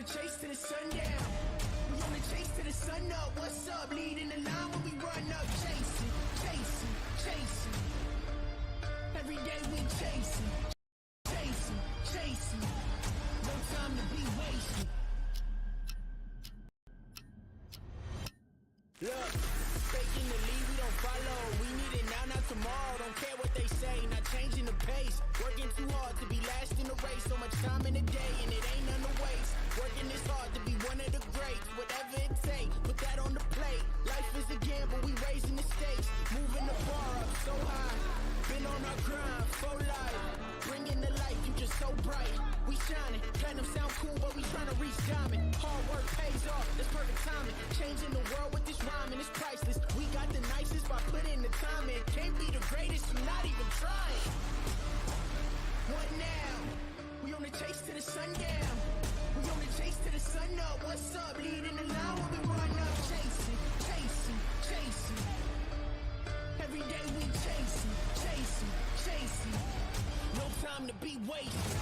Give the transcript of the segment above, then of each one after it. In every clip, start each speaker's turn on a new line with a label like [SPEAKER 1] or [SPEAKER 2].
[SPEAKER 1] Chase to the sundown. We on the chase to the sun up. What's up? Leading the line when we run up. Chasing, chasing, chasing. Every day we chasing, chasing, chasing. No time to be wasted. Look, faking the lead, we don't follow. We need it now, not tomorrow. Don't care what they say, not changing the pace. Working too hard to be last in the race. So much time in the day, and it ain't none to waste. Working this hard to be one of the greats. Whatever it takes, put that on the plate. Life is a gamble, we raising the stakes. Moving the bar up so high. Been on our grind, for life. Bringing the light, you just so bright. We shining, platinum sound cool, but we trying to reach diamond. Hard work pays off, that's perfect timing. Changing the world with this rhyming, it's priceless. We got the nicest by putting the time in. Can't be the greatest, I'm not even trying. What now? We on the chase to the sundown. We on the chase to the sun up. What's up? Leading the line when we run up. Chasing, chasing, chasing. Every day we chasing, chasing, chasing. No time to be wasted.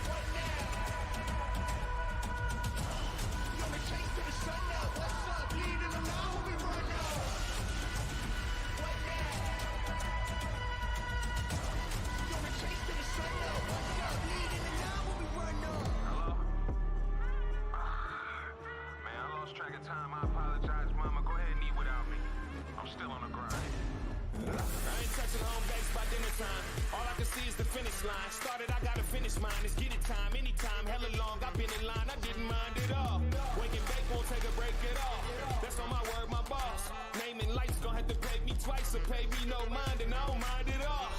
[SPEAKER 1] What now? We on the chase to the sun up. What's up? Leading the line when we run up. What now? We on the chase to the sun up. What's up? Leading the line when we run up.
[SPEAKER 2] Track of time, I apologize, mama. Go ahead and eat without me. I'm still on the grind.
[SPEAKER 1] I ain't touching home base by dinner time. All I can see is the finish line. Started, I gotta finish mine. It's get it time, anytime, hella long. I've been in line, I didn't mind it all. Wake and bake won't take a break at all. That's on my word, my boss. Naming lights gon' have to pay me twice or pay me no mind, and I don't mind it all.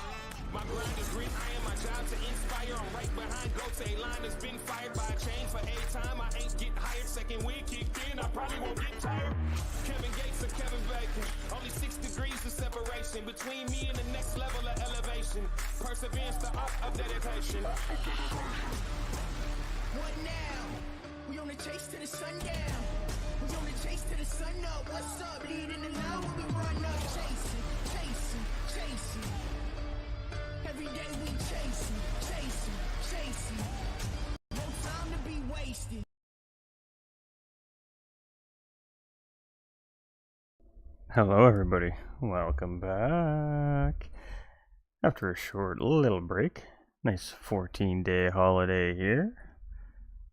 [SPEAKER 1] My grind is grit, I am my job to inspire. I'm right behind Goats, a line that's been fired by a chain for a time. I ain't get hired, second week kicked in, I probably won't get tired. Kevin Gates or Kevin Bacon, only 6 degrees of separation between me and the next level of elevation. Perseverance, the art of dedication. What now? We on the chase to the sundown. We on the chase to the sun up. What's up? Leading the line when we run up. Chasing, chasing, chasing. Every day we chasing, chasing, chasing. No time to be wasted.
[SPEAKER 3] Hello everybody, welcome back. After a short little break, nice 14-day holiday here,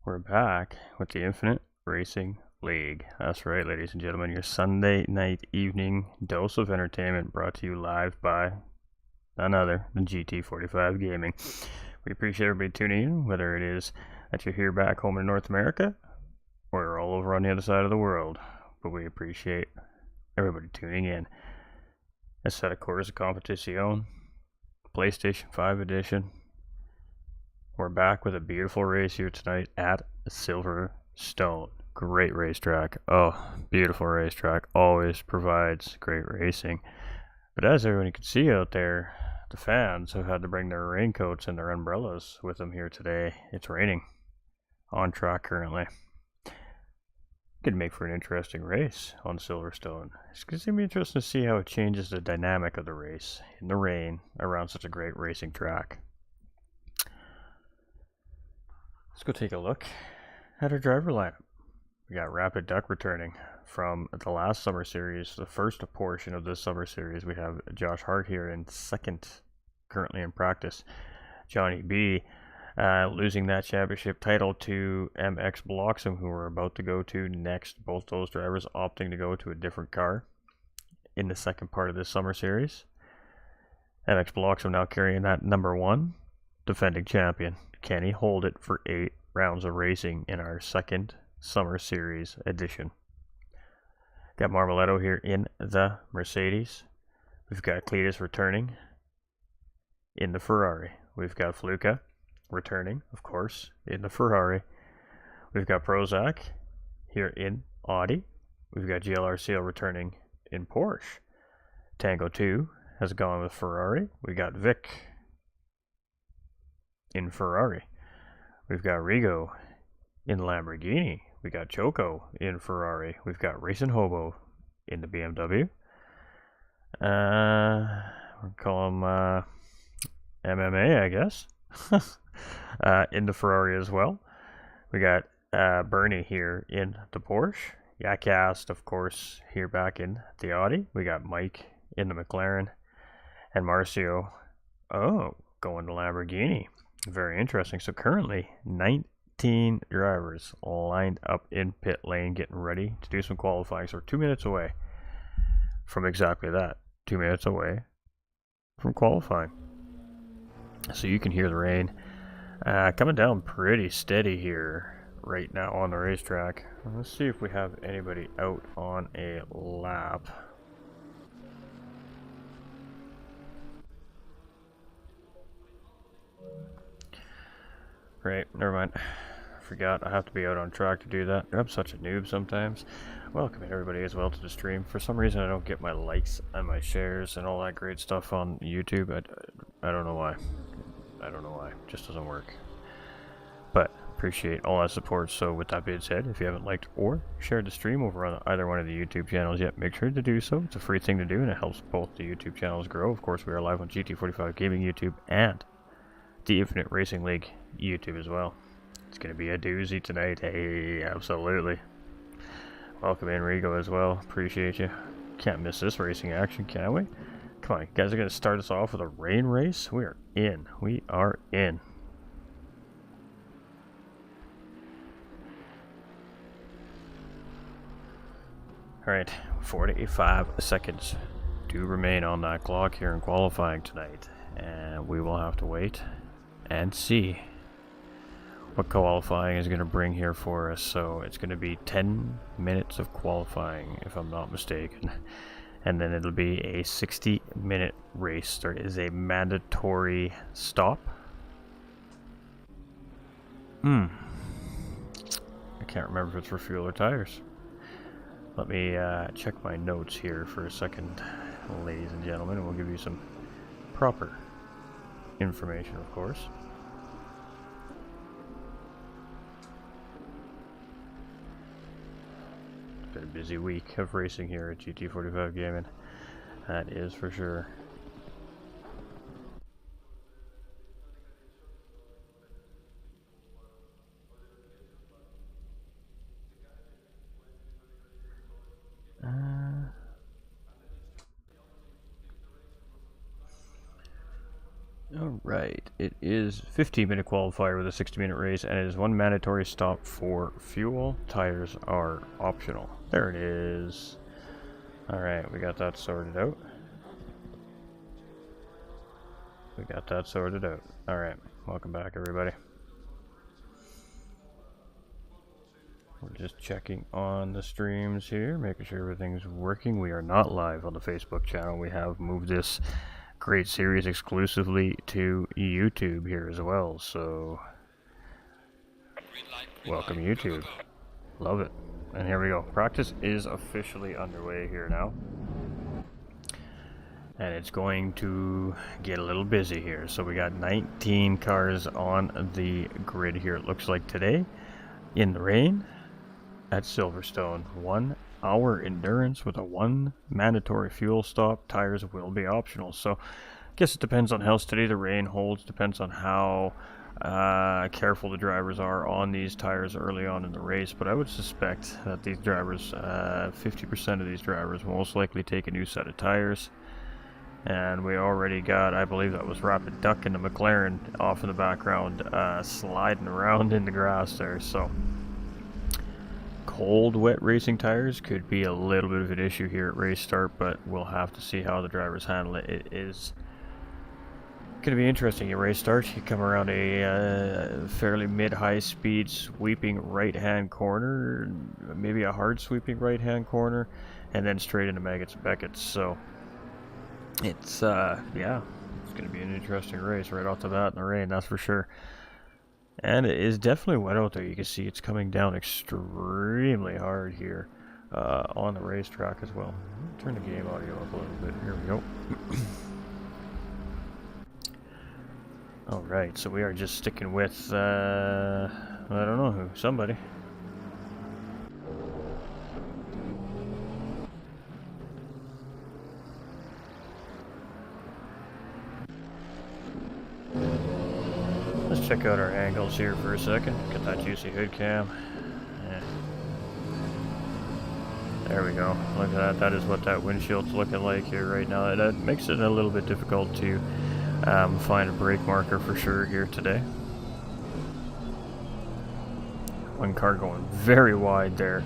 [SPEAKER 3] we're back with the Infinite Racing League. That's right, ladies and gentlemen, your Sunday night evening dose of entertainment brought to you live by none other than GT45 Gaming. We appreciate everybody tuning in, whether it is that you're here back home in North America or all over on the other side of the world. But we appreciate everybody tuning in. It's set of Corsa Competition, PlayStation 5 edition. We're back with a beautiful race here tonight at Silverstone. Great racetrack. Oh, beautiful racetrack. Always provides great racing. But as everyone can see out there, the fans have had to bring their raincoats and their umbrellas with them here today. It's raining on track currently. Could make for an interesting race on Silverstone. It's going to be interesting to see how it changes the dynamic of the race in the rain around such a great racing track. Let's go take a look at our driver lineup. We got Rapid Duck returning from the last summer series, the first portion of this summer series. We have Josh Hart here in second, currently in practice. Johnny B losing that championship title to Mxbloxom, who we're about to go to next. Both those drivers opting to go to a different car in the second part of this summer series. Mxbloxom now carrying that number 1 defending champion. Can he hold it for 8 rounds of racing in our second summer series edition? Got Marmoletto here in the Mercedes. We've got Cletus returning in the Ferrari. We've got Fluka returning, of course, in the Ferrari. We've got Prozac here in Audi. We've got GLRCL returning in Porsche. Tango 2 has gone with Ferrari. We got Vic in Ferrari. We've got Rigo in Lamborghini. We got Choco in Ferrari. We've got Racing Hobo in the BMW. We'll call him MMA, I guess. In the Ferrari as well. We got Bernie here in the Porsche. Yakast, of course, here back in the Audi. We got Mike in the McLaren. And Marcio, going to Lamborghini. Very interesting. So currently, 19 drivers lined up in pit lane getting ready to do some qualifying. So we're 2 minutes away from exactly that. 2 minutes away from qualifying. So you can hear the rain coming down pretty steady here right now on the racetrack. Let's see if we have anybody out on a lap. Right, never mind. Forgot I have to be out on track to do that. I'm such a noob sometimes. Welcome everybody as well to the stream. For some reason I don't get my likes and my shares and all that great stuff on YouTube. I don't know why. I don't know why. It just doesn't work. But appreciate all that support. So with that being said, if you haven't liked or shared the stream over on either one of the YouTube channels yet, make sure to do so. It's a free thing to do and it helps both the YouTube channels grow. Of course, we are live on GT45 Gaming YouTube and the Infinite Racing League YouTube as well. It's going to be a doozy tonight. Hey, absolutely. Welcome in, Rigo, as well. Appreciate you. Can't miss this racing action, can we? Come on, you guys are going to start us off with a rain race? We are in. We are in. Alright, 45 seconds do remain on that clock here in qualifying tonight. And we will have to wait and see what qualifying is going to bring here for us. So it's going to be 10 minutes of qualifying, if I'm not mistaken. And then it'll be a 60-minute race. There is a mandatory stop. I can't remember if it's for fuel or tires. Let me check my notes here for a second, ladies and gentlemen, and we'll give you some proper information, of course. It's been a busy week of racing here at GT45 Gaming. That is for sure. Alright, it is 15-minute qualifier with a 60-minute race, and it is one mandatory stop for fuel. Tires are optional. There it is. Alright, we got that sorted out. Alright, welcome back everybody. We're just checking on the streams here, making sure everything's working. We are not live on the Facebook channel. We have moved this great series exclusively to YouTube here as well, so welcome YouTube. Love it. And here we go. Practice is officially underway here now. And it's going to get a little busy here. So we got 19 cars on the grid here, it looks like today, in the rain at Silverstone. 1 hour endurance with a 1 mandatory fuel stop. Tires will be optional. So I guess it depends on how steady the rain holds, depends on how careful the drivers are on these tires early on in the race. But I would suspect that these drivers, 50% of these drivers will most likely take a new set of tires. And we already got, I believe that was Rapid Duck in the McLaren off in the background, sliding around in the grass there. So cold, wet racing tires could be a little bit of an issue here at race start, but we'll have to see how the drivers handle it. It is going to be interesting at race start. You come around a fairly mid-high speed sweeping right-hand corner, maybe a hard sweeping right-hand corner, and then straight into Maggots and Beckett's. So it's yeah, it's going to be an interesting race right off the bat in the rain, that's for sure. And it is definitely wet out there. You can see it's coming down extremely hard here on the racetrack as well. Turn the game audio up a little bit. Here we go. Alright, so we are just sticking with, I don't know who, somebody. Let's check out our angles here for a second. Get that juicy hood cam. Yeah. There we go. Look at that. That is what that windshield's looking like here right now. That makes it a little bit difficult to find a brake marker for sure here today. One car going very wide there.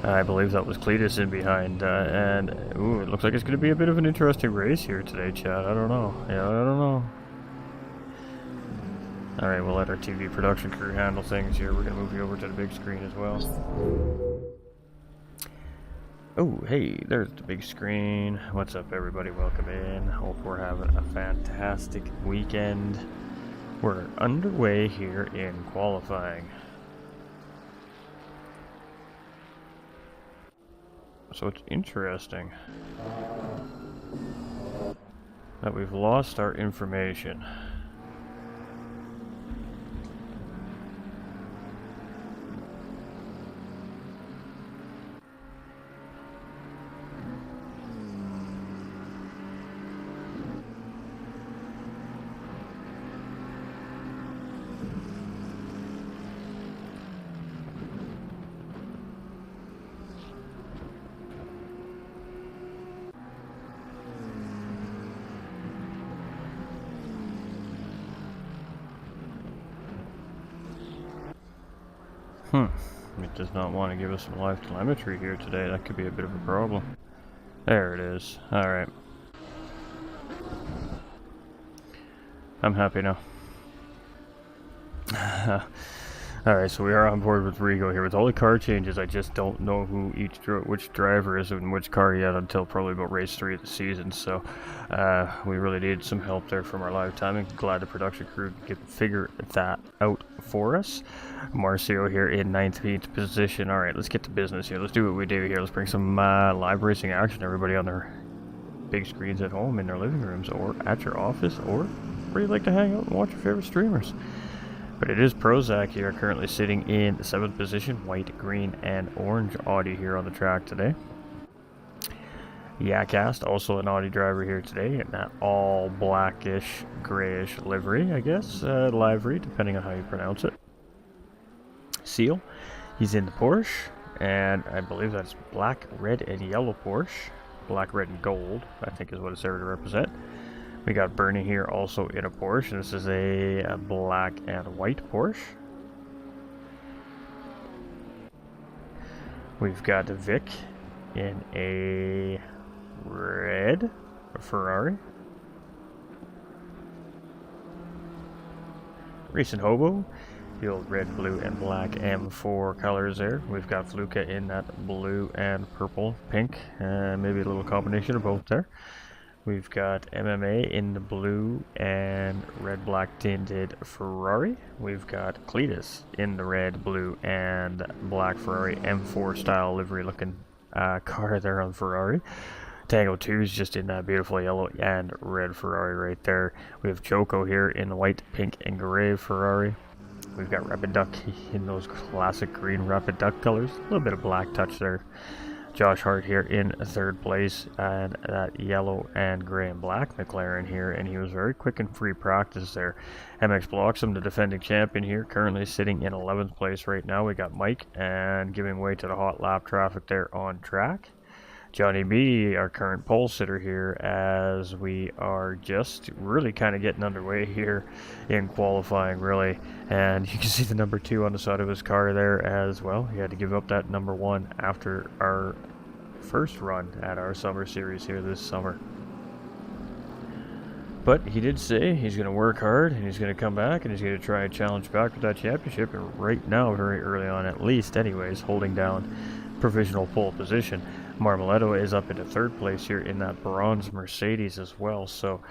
[SPEAKER 3] I believe that was Cletus in behind. And ooh, it looks like it's going to be a bit of an interesting race here today, Chad. I don't know. Yeah, I don't know. Alright, we'll let our TV production crew handle things here. We're going to move you over to the big screen as well. Oh, hey, there's the big screen. What's up, everybody? Welcome in. Hope we're having a fantastic weekend. We're underway here in qualifying. So it's interesting that we've lost our information. It does not want to give us some live telemetry here today. That could be a bit of a problem. There it is. Alright. I'm happy now. Alright, so we are on board with Rigo here. With all the car changes, I just don't know who which driver is and which car yet until probably about race 3 of the season. So we really needed some help there from our live timing. Glad the production crew could figure that out for us. Marcio here in 19th position. Alright, let's get to business here. Let's do what we do here. Let's bring some live racing action. Everybody on their big screens at home, in their living rooms, or at your office, or where you'd like to hang out and watch your favorite streamers. But it is Prozac here, currently sitting in the 7th position. White, green, and orange Audi here on the track today. Yakast, also an Audi driver here today, in that all blackish, grayish livery, I guess. Livery, depending on how you pronounce it. Seal, he's in the Porsche, and I believe that's black, red, and yellow Porsche. Black, red, and gold, I think is what it's there to represent. We got Bernie here also in a Porsche. This is a black and white Porsche. We've got Vic in a red Ferrari. Recent Hobo, the old red, blue, and black M4 colors there. We've got Fluka in that blue and purple, pink, maybe a little combination of both there. We've got MMA in the blue and red-black tinted Ferrari. We've got Cletus in the red, blue, and black Ferrari M4 style livery looking car there on Ferrari. Tango 2 is just in that beautiful yellow and red Ferrari right there. We have Choco here in the white, pink, and gray Ferrari. We've got Rapid Duck in those classic green Rapid Duck colors. A little bit of black touch there. Josh Hart here in 3rd place, and that yellow and gray and black McLaren here, and he was very quick and free practice there. Mxbloxom, the defending champion here, currently sitting in 11th place right now. We got Mike, and giving way to the hot lap traffic there on track. Johnny B, our current pole sitter here, as we are just really kind of getting underway here in qualifying, really. And you can see the number 2 on the side of his car there as well. He had to give up that number 1 after our first run at our summer series here this summer. But he did say he's going to work hard, and he's going to come back, and he's going to try and challenge back for that championship. And right now, very early on at least anyways, holding down provisional pole position. Marmoletto is up into third place here in that bronze Mercedes as well. So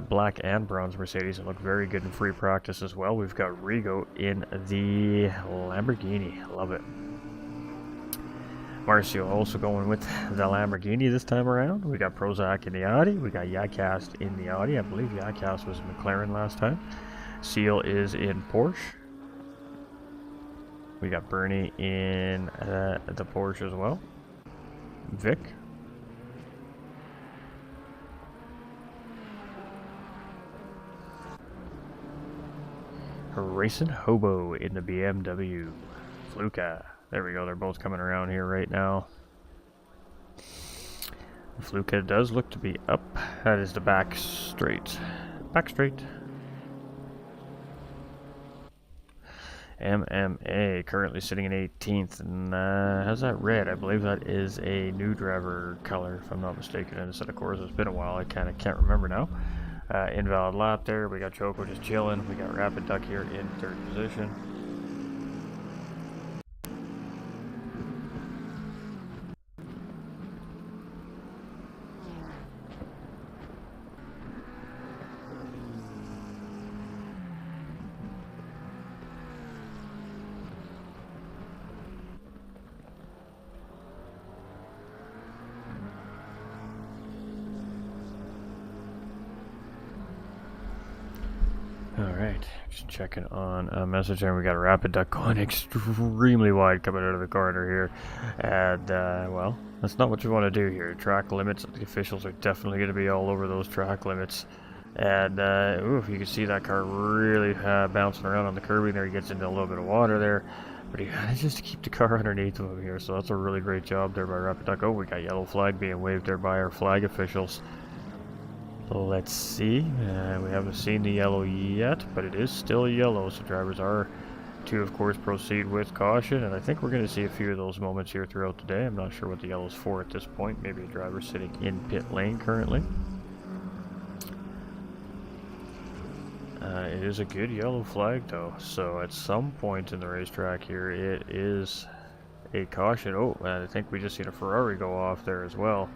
[SPEAKER 3] black and bronze Mercedes look very good in free practice as well. We've got Rigo in the Lamborghini. Love it. Marcio also going with the Lamborghini this time around. We got Prozac in the Audi. We got Yacast in the Audi. I believe Yacast was McLaren last time. Seal is in Porsche. We got Bernie in the Porsche as well. Vic. Racing Hobo in the BMW. Fluka. There we go. They're both coming around here right now. Fluka does look to be up. That is the back straight. Back straight. MMA currently sitting in 18th, and how's that red? I believe that is a new driver color, if I'm not mistaken. And instead of course, it's been a while. I kind of can't remember now. Invalid lap there. We got Choco just chilling. We got Rapid Duck here in third position. Alright, just checking on a message there. We got a Rapid Duck going extremely wide coming out of the corner here. And, well, that's not what you want to do here. Track limits, the officials are definitely going to be all over those track limits. And, ooh, you can see that car really bouncing around on the curbing there. He gets into a little bit of water there. But he manages to keep the car underneath of him here. So that's a really great job there by Rapid Duck. Oh, we got yellow flag being waved there by our flag officials. Let's see. We haven't seen the yellow yet, but it is still yellow, so drivers are to, of course, proceed with caution. And I think we're going to see a few of those moments here throughout the day. I'm not sure what the yellow's for at this point. Maybe a driver sitting in pit lane currently. It is a good yellow flag, though. So at some point in the racetrack here, it is a caution. Oh, I think we just seen a Ferrari go off there as well.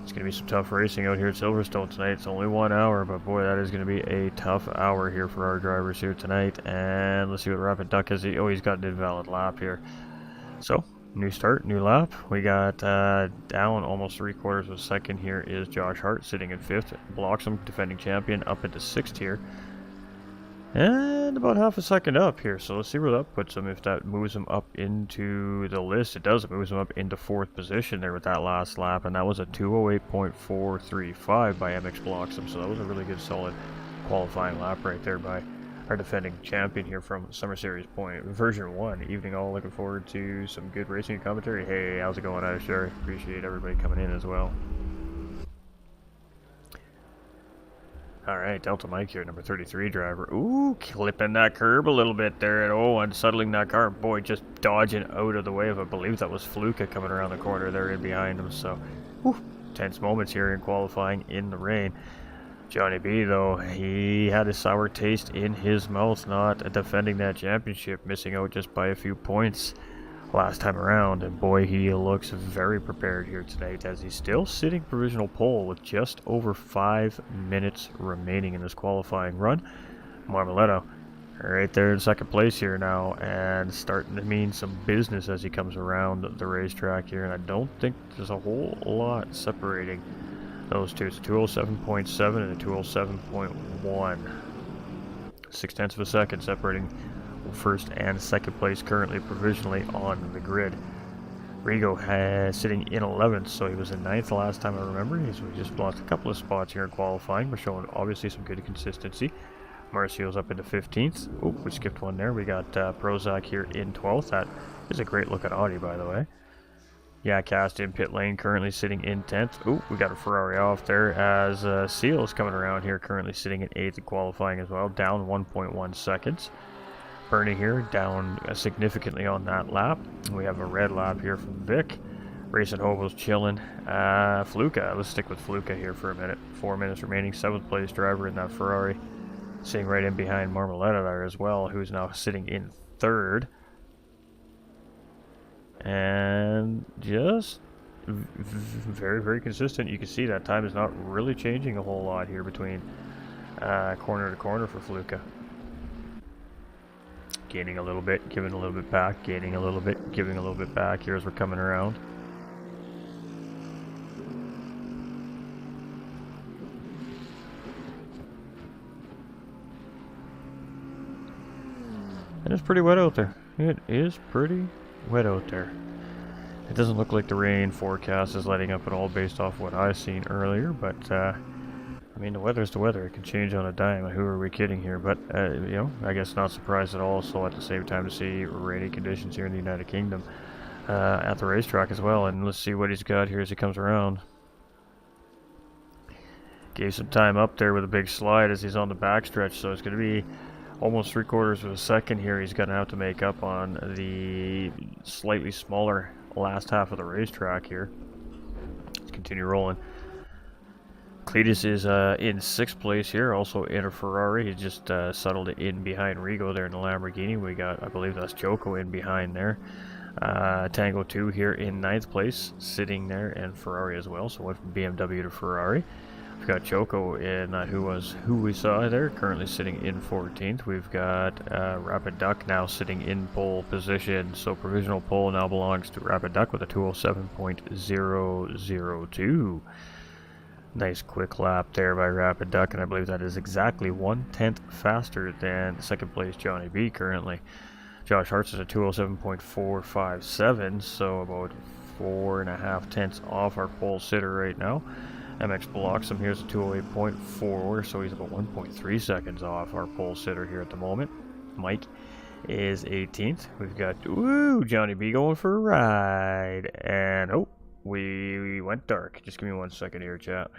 [SPEAKER 3] It's going to be some tough racing out here at Silverstone tonight. It's only 1 hour, but boy, that is going to be a tough hour here for our drivers here tonight. And let's see what Rapid Duck has. Oh, he's got an invalid lap here. So, new start, new lap. We got down almost 3/4 of a second here is Josh Hart sitting in 5th. Mxbloxom, defending champion, up into 6th here. And about half a second up here, so let's see where that puts him. If that moves him up into the list, it does. It moves him up into 4th position there with that last lap, and that was a 2:08.435 by Mxbloxom. So that was a really good, solid qualifying lap right there by our defending champion here from Summer Series Point, version 1. Evening all, looking forward to some good racing commentary. Hey, how's it going out there? Appreciate everybody coming in as well. Alright, Delta Mike here, number 33 driver. Ooh, clipping that curb a little bit there. And oh, unsettling that car. Boy, just dodging out of the way of, I believe that was Fluka coming around the corner there in behind him. So, whew, tense moments here in qualifying in the rain. Johnny B, though, he had a sour taste in his mouth, not defending that championship, missing out just by a few points last time around, and boy, he looks very prepared here tonight as he's still sitting provisional pole with just over 5 minutes remaining in this qualifying run. Marmoletto right there in second place here now, and starting to mean some business as he comes around the racetrack here, and I don't think there's a whole lot separating those two. It's a 207.7 and a 207.1. 0.6 of a second separating first and second place currently provisionally on the grid. Rigo sitting in 11th, so he was in 9th last time I remember. So we just lost a couple of spots here in qualifying. We're showing obviously some good consistency. Marcio's up into 15th. Oh, we skipped one there. We got Prozac here in 12th. That is a great looking Audi, by the way. Yeah, Cast in pit lane currently sitting in 10th. Oh, we got a Ferrari off there as Seal is coming around here currently sitting in 8th in qualifying as well, down 1.1 seconds. Bernie here down significantly on that lap. We have a red lap here from Vic. Racing Hobo's chilling. Fluka, let's stick with Fluka here for a minute. 4 minutes remaining, 7th place driver in that Ferrari. Sitting right in behind Marmoletto there as well, who's now sitting in 3rd. and just very, very consistent. You can see that time is not really changing a whole lot here between corner to corner for Fluka. Gaining a little bit, giving a little bit back, gaining a little bit, giving a little bit back here as we're coming around. And it's pretty wet out there. It is pretty wet out there. It doesn't look like the rain forecast is letting up at all based off what I've seen earlier, but I mean, the weather's the weather. It can change on a dime. Who are we kidding here? But, you know, I guess not surprised at all. So at the same time to see rainy conditions here in the United Kingdom at the racetrack as well. And let's see what he's got here as he comes around. Gave some time up there with a big slide as he's on the backstretch. So it's going to be almost 3/4 of a second here. He's going to have to make up on the slightly smaller last half of the racetrack here. Let's continue rolling. Cletus is in 6th place here, also in a Ferrari. He just settled in behind Rigo there in the Lamborghini. We got, I believe that's Joko in behind there. Tango 2 here in 9th place, sitting there, and Ferrari as well. So went from BMW to Ferrari. We've got Joko in who we saw there, currently sitting in 14th. We've got Rapid Duck now sitting in pole position. So provisional pole now belongs to Rapid Duck with a 207.002. Nice quick lap there by Rapid Duck, and I believe that is exactly 1/10 faster than second place Johnny B currently. Josh Hart's is a 207.457, so about 4.5 tenths off our pole sitter right now. Mxbloxom here's a 208.4, so he's about 1.3 seconds off our pole sitter here at the moment. Mike is 18th. We've got Johnny B going for a ride, and we went dark. Just give me 1 second here, chat.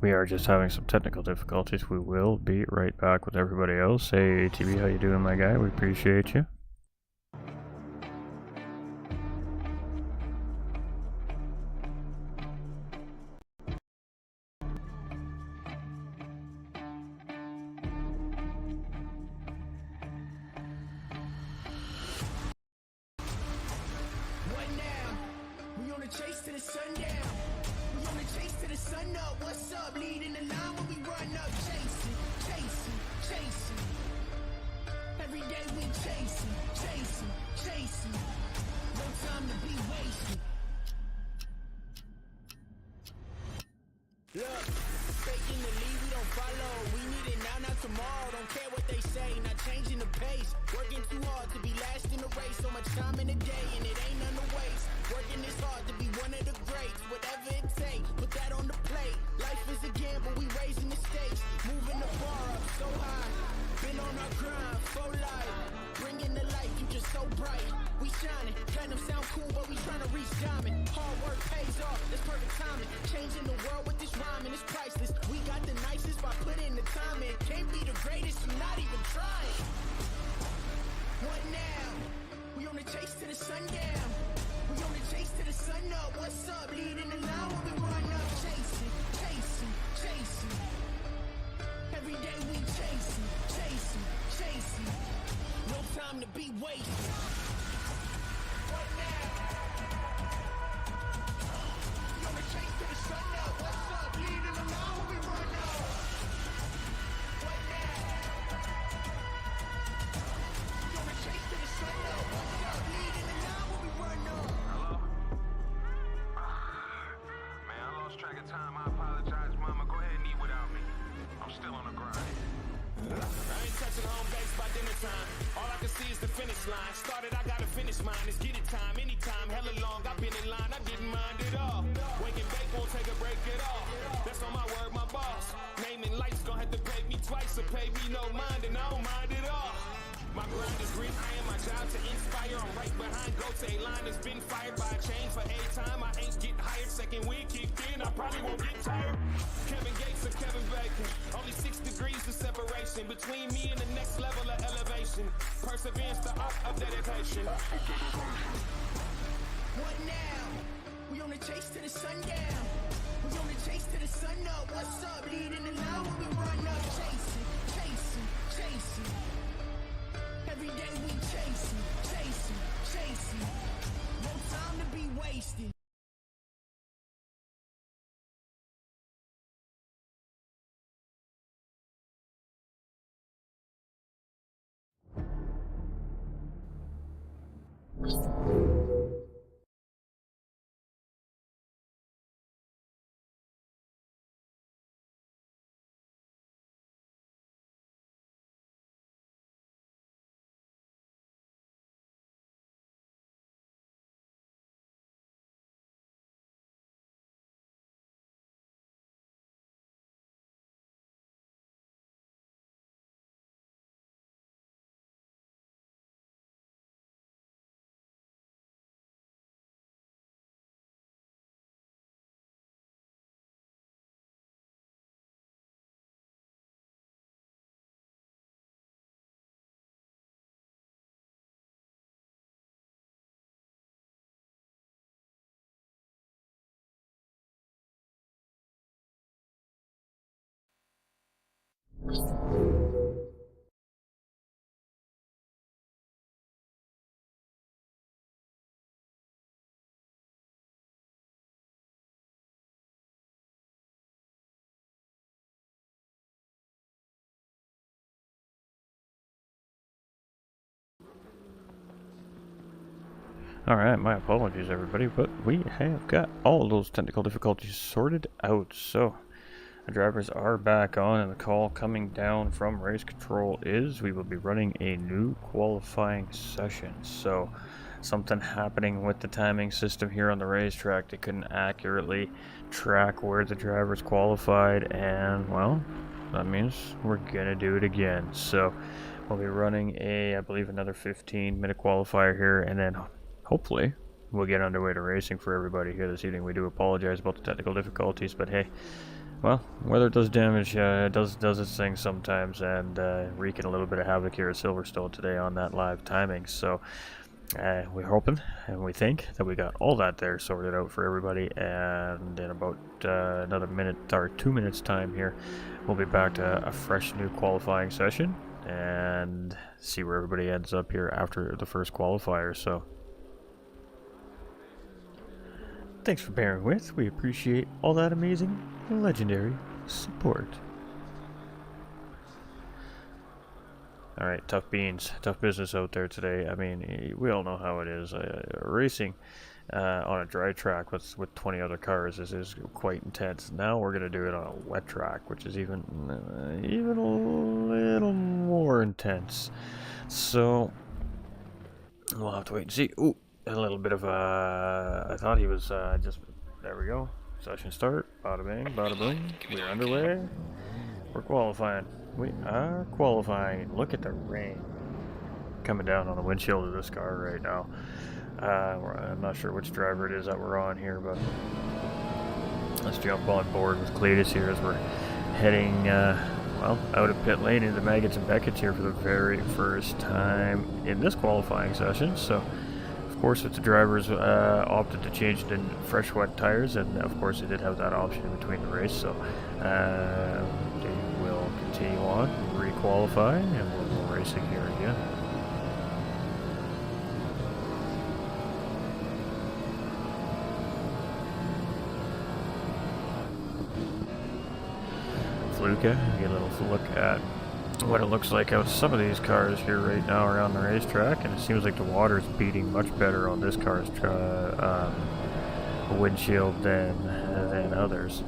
[SPEAKER 3] We are just having some technical difficulties. We will be right back with everybody else. Hey, ATV, how you doing, my guy? We appreciate you.
[SPEAKER 1] What now? We on a chase to the sundown. We on the chase to the sun up. What's up? Leading the line when we run up. Chasing, chasing, chasing. Every day we chasing, chasing, chasing. No time to be wasted. Look, faking the lead, we don't follow. We need it now, not tomorrow. Don't care what they say, not changing the pace. Working too hard to be last in the race. So much time in the day, and it ain't none to waste. Working this hard to be one of the greats. Whatever it takes, put that on the plate. Life is a gamble, we raising the stakes. Moving the bar up so high. Been on our grind, full life. Bringing the light, you just so bright. We shining, platinum sound cool, but we trying to reach diamond. Hard work pays off, that's perfect timing. Changing the world with this rhyming, it's priceless. We got the nicest by putting the time in. Can't be the greatest, you're not even trying. What now? We on the chase to the sundown. We on the chase to the sun up. What's up? Leading the line when we run up. Chasing, chasing, chasing. Every day we chasing, chasing, chasing. No time to be wasted. What now? We on the chase to the sun up. What's up? Leading the line when we run up. What now? We on the chase to the sun up. What's up? Leading the line when we run up.
[SPEAKER 2] Hello? Man, I lost track of time. I apologize, Mama. Go ahead and eat without me. I'm still on the grind.
[SPEAKER 4] I ain't touching home base by dinner time. All I can see is the finish line. Started, I gotta finish mine. It's get it time, anytime, hella long. I've been in line, I didn't mind it all. Waking bake won't take a break at all. That's on my word, my boss. Naming lights gon' have to pay me twice or pay me no mind, and I don't mind it all. My grind is grit, I am my job to inspire. I'm right behind Gote, line has been fired by a chain for a time. I ain't get hired, second week kicked in, I probably won't get tired. Kevin Gates or Kevin Bacon, only 6 degrees of separation between me and the next level of elevation. Perseverance, the art of dedication.
[SPEAKER 1] What now? We on the chase to the sundown. We on the chase to the sun up. What's up? Leading the line when we run up. Chasing, chasing, chasing. Every day we chasing, chasing, chasing. No time to be wasted.
[SPEAKER 3] Alright, my apologies everybody, but we have got all those technical difficulties sorted out. So, the drivers are back on, and the call coming down from race control is we will be running a new qualifying session. So, something happening with the timing system here on the racetrack. They couldn't accurately track where the drivers qualified, and well, that means we're gonna do it again. So, we'll be running I believe another 15-minute qualifier here, and then hopefully we'll get underway to racing for everybody here this evening. We do apologize about the technical difficulties, but hey, well, weather does damage, it does its thing sometimes, and wreaking a little bit of havoc here at Silverstone today on that live timing. So we're hoping and we think that we got all that there sorted out for everybody, and in about another minute or 2 minutes time here, we'll be back to a fresh new qualifying session and see where everybody ends up here after the first qualifier. So Thanks for bearing with. We appreciate all that amazing, legendary support. Alright, tough beans. Tough business out there today. I mean, we all know how it is. Racing on a dry track with 20 other cars is quite intense. Now we're going to do it on a wet track, which is even a little more intense. So, we'll have to wait and see. Ooh, a little bit of I thought he was just... There we go. Session start. Bada bang, bada boom. We're underway. We're qualifying. We are qualifying. Look at the rain coming down on the windshield of this car right now. I'm not sure which driver it is that we're on here, but let's jump on board with Cletus here as we're heading, well, out of pit lane into Maggots and Beckett's here for the very first time in this qualifying session. So, of course, if the drivers opted to change to fresh wet tires, and of course they did have that option in between the race, so they will continue on, re-qualify, and we'll racing here again. Fluka, get a little look at what it looks like out some of these cars here right now around the racetrack, and it seems like the water's beating much better on this car's windshield than others.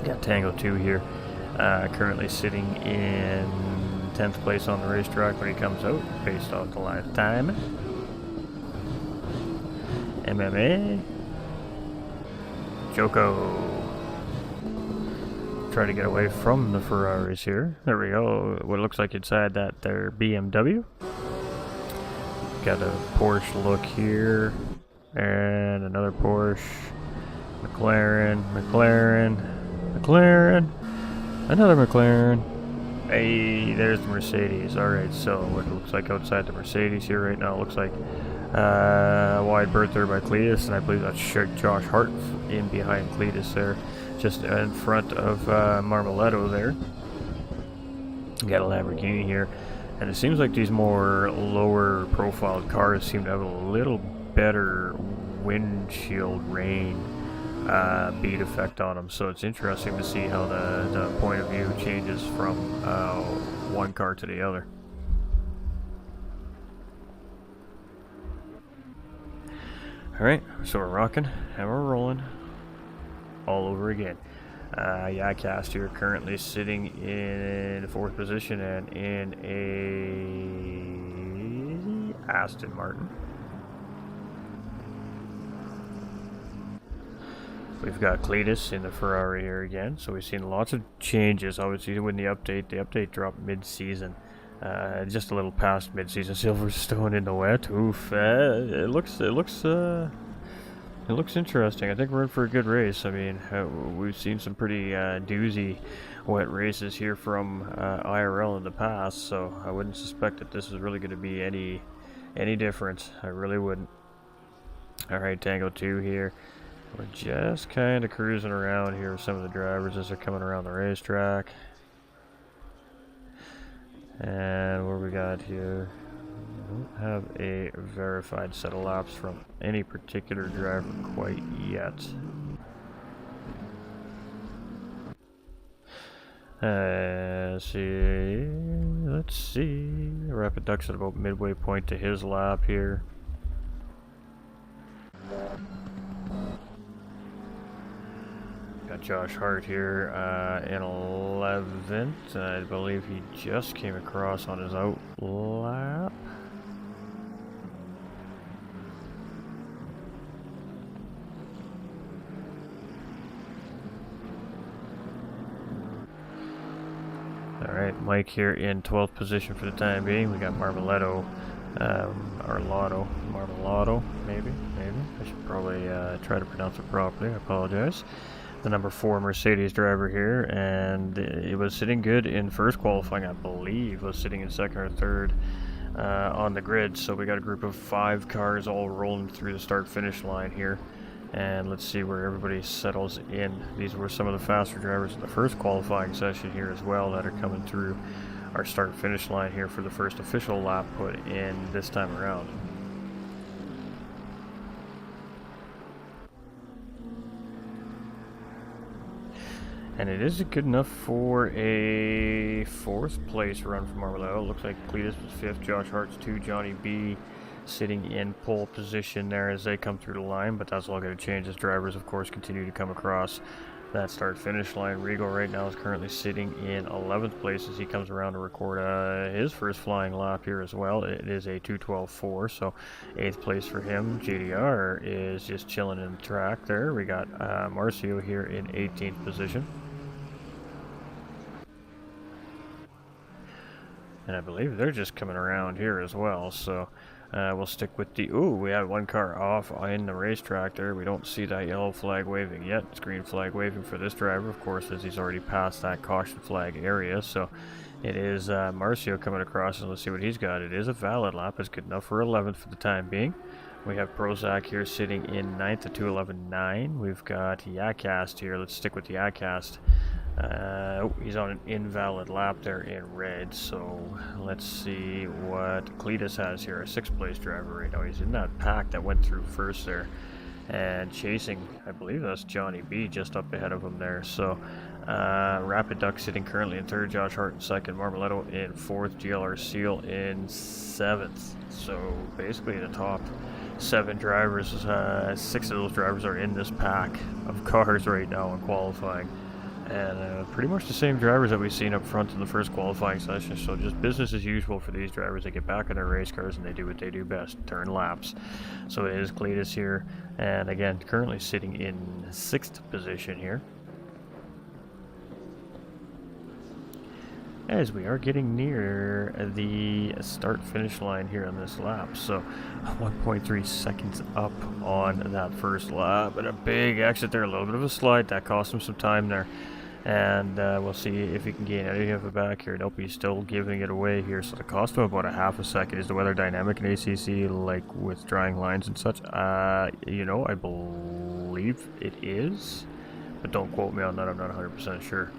[SPEAKER 3] Got Tango 2 here, currently sitting in 10th place on the racetrack when he comes out, based off the last time. MMA, Joko. Try to get away from the Ferraris here. There we go. What looks like inside that their BMW. Got a Porsche look here, and another Porsche. McLaren, another McLaren. Hey, there's the Mercedes. Alright, so what it looks like outside the Mercedes here right now, it looks like wide berth there by Cletus, and I believe that's Josh Hart in behind Cletus there, just in front of Marmoletto there. Got a Lamborghini here, and it seems like these more lower profiled cars seem to have a little better windshield rain bead effect on them, so it's interesting to see how the point of view changes from one car to the other. Alright, so we're rocking and we're rolling all over again. Yacast here currently sitting in 4th position and in a Aston Martin. We've got Cletus in the Ferrari here again, so we've seen lots of changes. Obviously, when the update dropped mid-season, just a little past mid-season. Silverstone in the wet. Oof! It looks interesting. I think we're in for a good race. I mean, we've seen some pretty doozy wet races here from IRL in the past, so I wouldn't suspect that this is really going to be any different. I really wouldn't. All right, Tango 2 here. We're just kind of cruising around here with some of the drivers as they're coming around the racetrack. And what we got here? We don't have a verified set of laps from any particular driver quite yet. Let's see. Rapid Duck's at about midway point to his lap here. Got Josh Hart here in 11th. I believe he just came across on his out lap. Alright, Mike here in 12th position for the time being. We got Marmoletto, Marmoletto, maybe. I should probably try to pronounce it properly. I apologize. The number 4 Mercedes driver here, and it was sitting good in first qualifying, I believe, was sitting in 2nd or 3rd on the grid. So we got a group of 5 cars all rolling through the start-finish line here, and let's see where everybody settles in. These were some of the faster drivers in the first qualifying session here as well that are coming through our start-finish line here for the first official lap put in this time around. And it is good enough for a 4th place run from Marmalado. Looks like Cletus was 5th, Josh Hart's 2, Johnny B sitting in pole position there as they come through the line, but that's all going to change as drivers, of course, continue to come across that start-finish line. Rigo right now is currently sitting in 11th place as he comes around to record his first flying lap here as well. It is a 2:12.4, so 8th place for him. JDR is just chilling in the track there. We got Marcio here in 18th position. And I believe they're just coming around here as well, so we'll stick with the... Ooh, we have one car off in the racetrack there. We don't see that yellow flag waving yet. It's green flag waving for this driver, of course, as he's already passed that caution flag area. So it is Marcio coming across, and let's see what he's got. It is a valid lap. It's good enough for 11th for the time being. We have Prozac here sitting in 9th at 2:11.9. We've got Yakast here. Let's stick with Yakast. Oh, he's on an invalid lap there in red, so let's see what Cletus has here, a 6th place driver right now. He's in that pack that went through first there, and chasing, I believe that's Johnny B just up ahead of him there. So Rapid Duck sitting currently in 3rd, Josh Hart in 2nd, Marmoletto in 4th, GLR Seal in 7th. So basically the top 7 drivers, 6 of those drivers are in this pack of cars right now in qualifying. And pretty much the same drivers that we've seen up front in the first qualifying session. So just business as usual for these drivers. They get back in their race cars and they do what they do best, turn laps. So it is Cletus here, and again currently sitting in 6th position here, as we are getting near the start finish line here on this lap. So 1.3 seconds up on that first lap, and a big exit there, a little bit of a slide that cost him some time there. And we'll see if he can gain any of it back here. Nope, he's still giving it away here. So the cost of about a half a second. Is the weather dynamic in ACC, like with drying lines and such? You know, I believe it is, but don't quote me on that. I'm not 100% sure.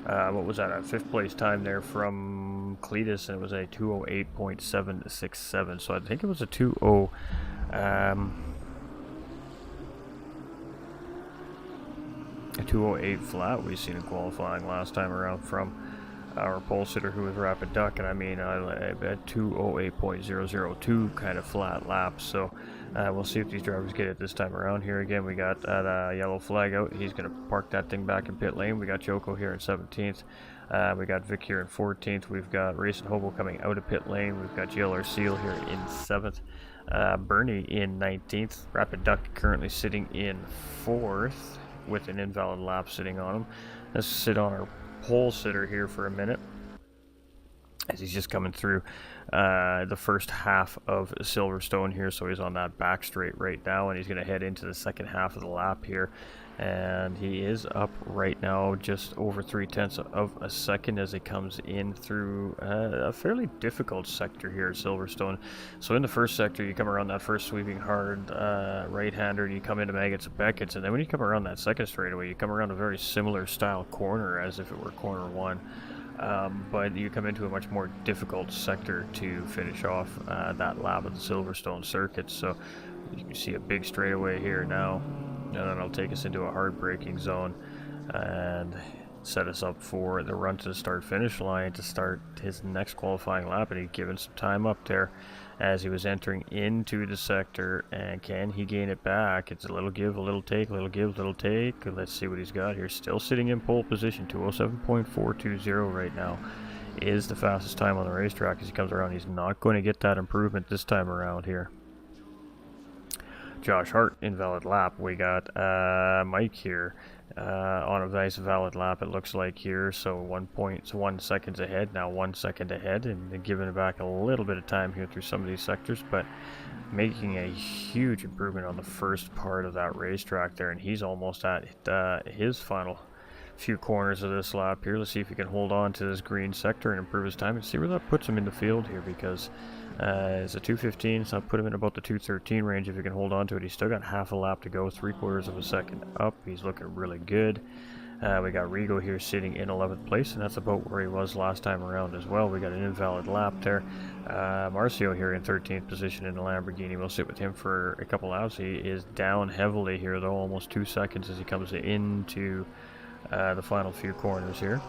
[SPEAKER 3] What was that? A 5th place time there from Cletus, and it was a 2:08.767. So I think it was a 2:0. A 2:08 flat we've seen in qualifying last time around from our pole sitter who was Rapid Duck, and I mean I bet 2:08.002 kind of flat lap. So we'll see if these drivers get it this time around. Here again we got that yellow flag out. He's going to park that thing back in pit lane. We got Joko here in 17th. We got Vic here in 14th. We've got Racing Hobo coming out of pit lane. We've got GLR Seal here in 7th. Bernie in 19th. Rapid Duck currently sitting in 4th with an invalid lap sitting on him. Let's sit on our pole sitter here for a minute, as he's just coming through the first half of Silverstone here. So he's on that back straight right now, and he's going to head into the second half of the lap here. And he is up right now just over 0.3 of a second as he comes in through a fairly difficult sector here at Silverstone. So in the first sector, you come around that first sweeping hard right-hander, and you come into Maggots and Beckett's, and then when you come around that second straightaway, you come around a very similar style corner as if it were corner 1. But you come into a much more difficult sector to finish off that lap of the Silverstone circuit. So you can see a big straightaway here now, and then it'll take us into a hard braking zone and set us up for the run to the start finish line to start his next qualifying lap. And he's given some time up there as he was entering into the sector, and can he gain it back? It's a little give, a little take, a little give, a little take. Let's see what he's got here. Still sitting in pole position. 2:07.420 right now is the fastest time on the racetrack as he comes around. He's not going to get that improvement this time around here. Josh Hart, invalid lap. We got Mike here on a nice valid lap, it looks like here. So 1 second ahead, now 1 second ahead, and giving it back a little bit of time here through some of these sectors, but making a huge improvement on the first part of that racetrack there. And he's almost at his final few corners of this lap here. Let's see if he can hold on to this green sector and improve his time and see where that puts him in the field here, because it's a 2:15, so I'll put him in about the 2:13 range if he can hold on to it. He's still got half a lap to go, 3/4 of a second up. He's looking really good. We got Rigo here sitting in 11th place, and that's about where he was last time around as well. We got an invalid lap there. Marcio here in 13th position in the Lamborghini. We'll sit with him for a couple laps. He is down heavily here, though, almost 2 seconds as he comes into the final few corners here.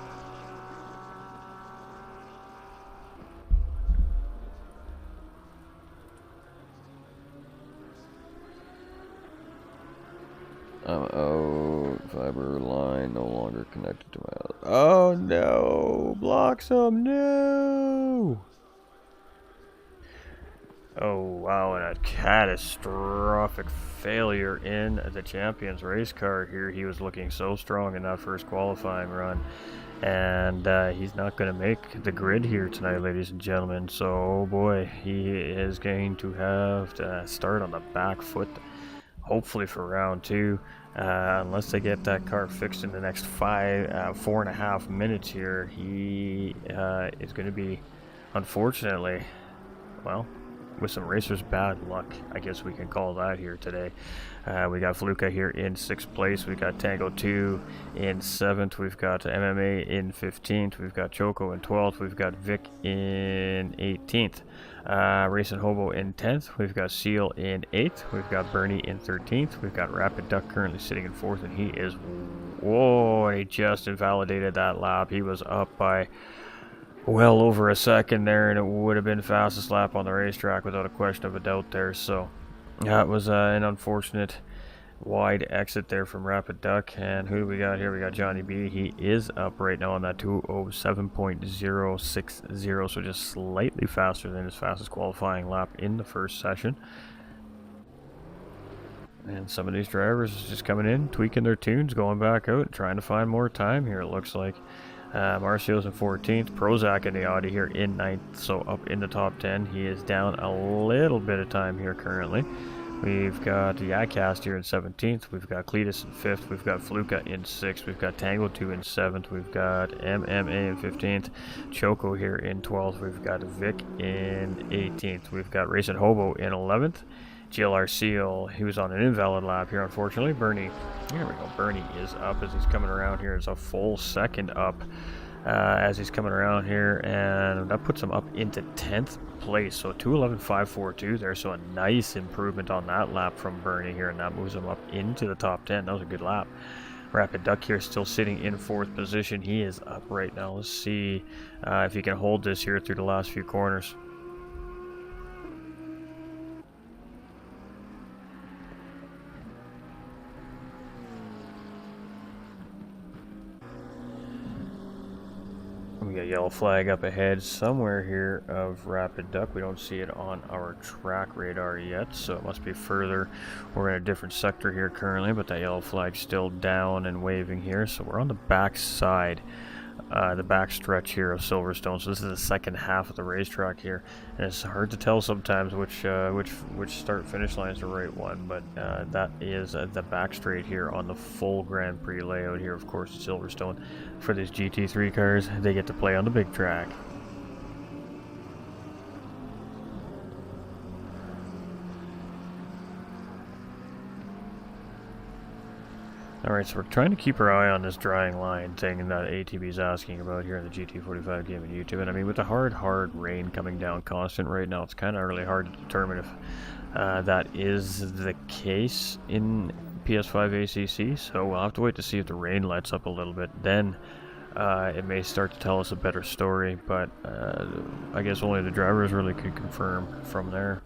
[SPEAKER 3] Oh, fiber line no longer connected to my... Oh no! Mxbloxom, no! Oh wow, and a catastrophic failure in the Champions race car here. He was looking so strong in that first qualifying run. And he's not going to make the grid here tonight, ladies and gentlemen. So, oh boy, he is going to have to start on the back foot, hopefully for round 2. Unless they get that car fixed in the next 4.5 minutes here, he is going to be, unfortunately, well, with some racers' bad luck, I guess we can call that here today. We got Fluka here in 6th place. We've got Tango 2 in 7th. We've got MMA in 15th. We've got Choco in 12th. We've got Vic in 18th. Racing Hobo in 10th. We've got Seal in 8th. We've got Bernie in 13th. We've got Rapid Duck currently sitting in 4th, and he is... Whoa, he just invalidated that lap. He was up by well over a second there, and it would have been fastest lap on the racetrack without a question of a doubt there. So that was an unfortunate wide exit there from Rapid Duck. And who do we got here? We got Johnny B. He is up right now on that 2:07.060, so just slightly faster than his fastest qualifying lap in the first session. And some of these drivers just coming in, tweaking their tunes, going back out and trying to find more time here, it looks like. Marcio's in 14th, Prozac in the Audi here in 9th, so up in the top 10. He is down a little bit of time here currently. We've got Yacast here in 17th, we've got Cletus in 5th, we've got Fluka in 6th, we've got Tango 2 in 7th, we've got MMA in 15th, Choco here in 12th, we've got Vic in 18th, we've got Racing Hobo in 11th, GLR Seal, he was on an invalid lap here, unfortunately. Bernie, here we go, Bernie is up as he's coming around here. It's a full second up as he's coming around here, and that puts him up into 10th place. So 2:11.542 there, so a nice improvement on that lap from Bernie here, and that moves him up into the top 10. That was a good lap. Rapid Duck here still sitting in 4th position. He is up right now. Let's see if he can hold this here through the last few corners. We got yellow flag up ahead somewhere here of Rapid Duck. We don't see it on our track radar yet, so it must be further. We're in a different sector here currently, but that yellow flag's still down and waving here. So we're on the back side, the back stretch here of Silverstone. So this is the second half of the racetrack here, and it's hard to tell sometimes which start-finish line is the right one. But that is the back straight here on the full Grand Prix layout here, of course, at Silverstone. For these GT3 cars, they get to play on the big track. Alright, so we're trying to keep our eye on this drying line thing that ATB's asking about here in the GT45 game on YouTube. And I mean, with the hard rain coming down constant right now, it's kind of really hard to determine if that is the case in PS5 ACC. So we'll have to wait to see if the rain lets up a little bit. Then it may start to tell us a better story. But I guess only the drivers really could confirm from there.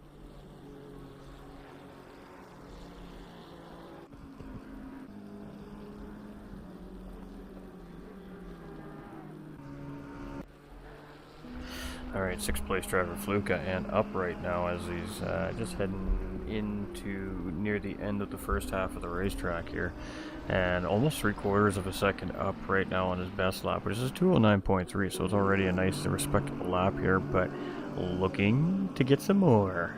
[SPEAKER 3] Alright, 6th place driver Fluka, and up right now as he's just heading into near the end of the first half of the racetrack here. And almost 3/4 of a second up right now on his best lap, which is 2:09.3, so it's already a nice respectable lap here, but looking to get some more.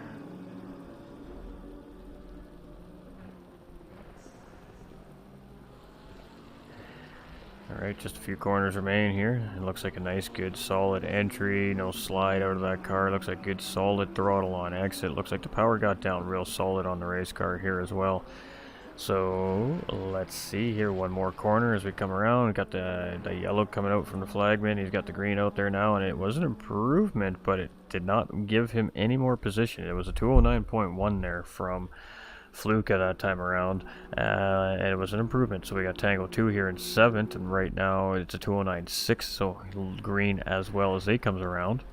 [SPEAKER 3] Alright, just a few corners remain here. It looks like a nice, good, solid entry. No slide out of that car. Looks like good, solid throttle on exit. Looks like the power got down real solid on the race car here as well. So, let's see here. One more corner as we come around. We got the yellow coming out from the flagman. He's got the green out there now, and it was an improvement, but it did not give him any more position. It was a 2:09.1 there from Fluke at that time around, and it was an improvement. So we got Tango 2 here in 7th, and right now it's a 209.6, so green as well as they comes around.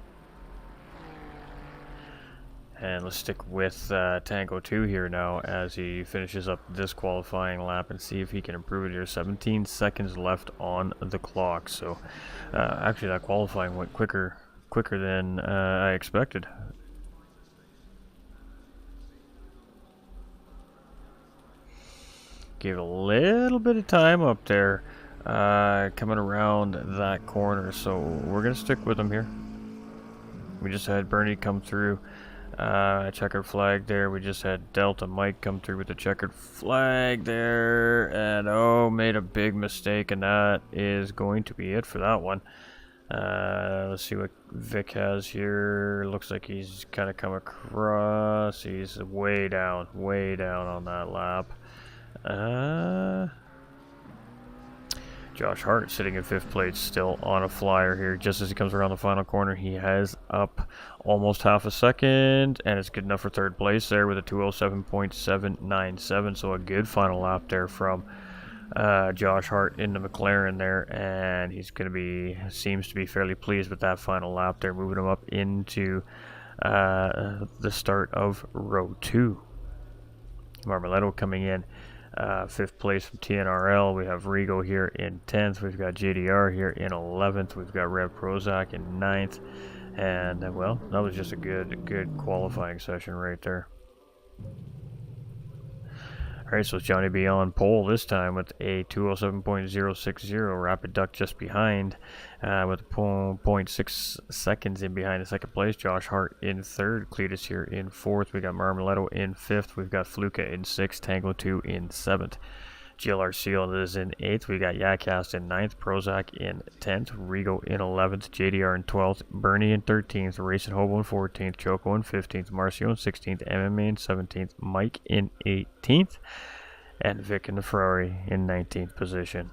[SPEAKER 3] And let's stick with Tango 2 here now as he finishes up this qualifying lap and see if he can improve it here. 17 seconds left on the clock. So actually that qualifying went quicker than I expected. Gave a little bit of time up there coming around that corner. So we're going to stick with him here. We just had Bernie come through. Checkered flag there. We just had Delta Mike come through with the checkered flag there, and oh, made a big mistake, and that is going to be it for that one. Let's see what Vic has here. Looks like he's kind of come across. He's way down on that lap. Josh Hart sitting in 5th place, still on a flyer here. Just as he comes around the final corner, he has up almost half a second, and it's good enough for 3rd place there with a 207.797. So a good final lap there from Josh Hart in the McLaren there, and he's going to be, seems to be fairly pleased with that final lap there, moving him up into the start of row 2. Marmoletto coming in 5th place from TNRL. We have Rigo here in 10th. We've got JDR here in 11th. We've got Rev Prozac in 9th. And well, that was just a good qualifying session right there. Alright, so it's Johnny B on pole this time with a 207.060. Rapid Duck just behind with 0.6 seconds in behind in 2nd place. Josh Hart in 3rd. Cletus here in 4th. We got Marmoletto in 5th. We've got Fluka in 6th. Tango 2 in 7th. GLR Seal is in 8th. We got Yakast in 9th. Prozac in 10th. Rigo in 11th. JDR in 12th. Bernie in 13th. Racing Hobo in 14th. Choco in 15th. Marcio in 16th. MMA in 17th. Mike in 18th. And Vic in the Ferrari in 19th position.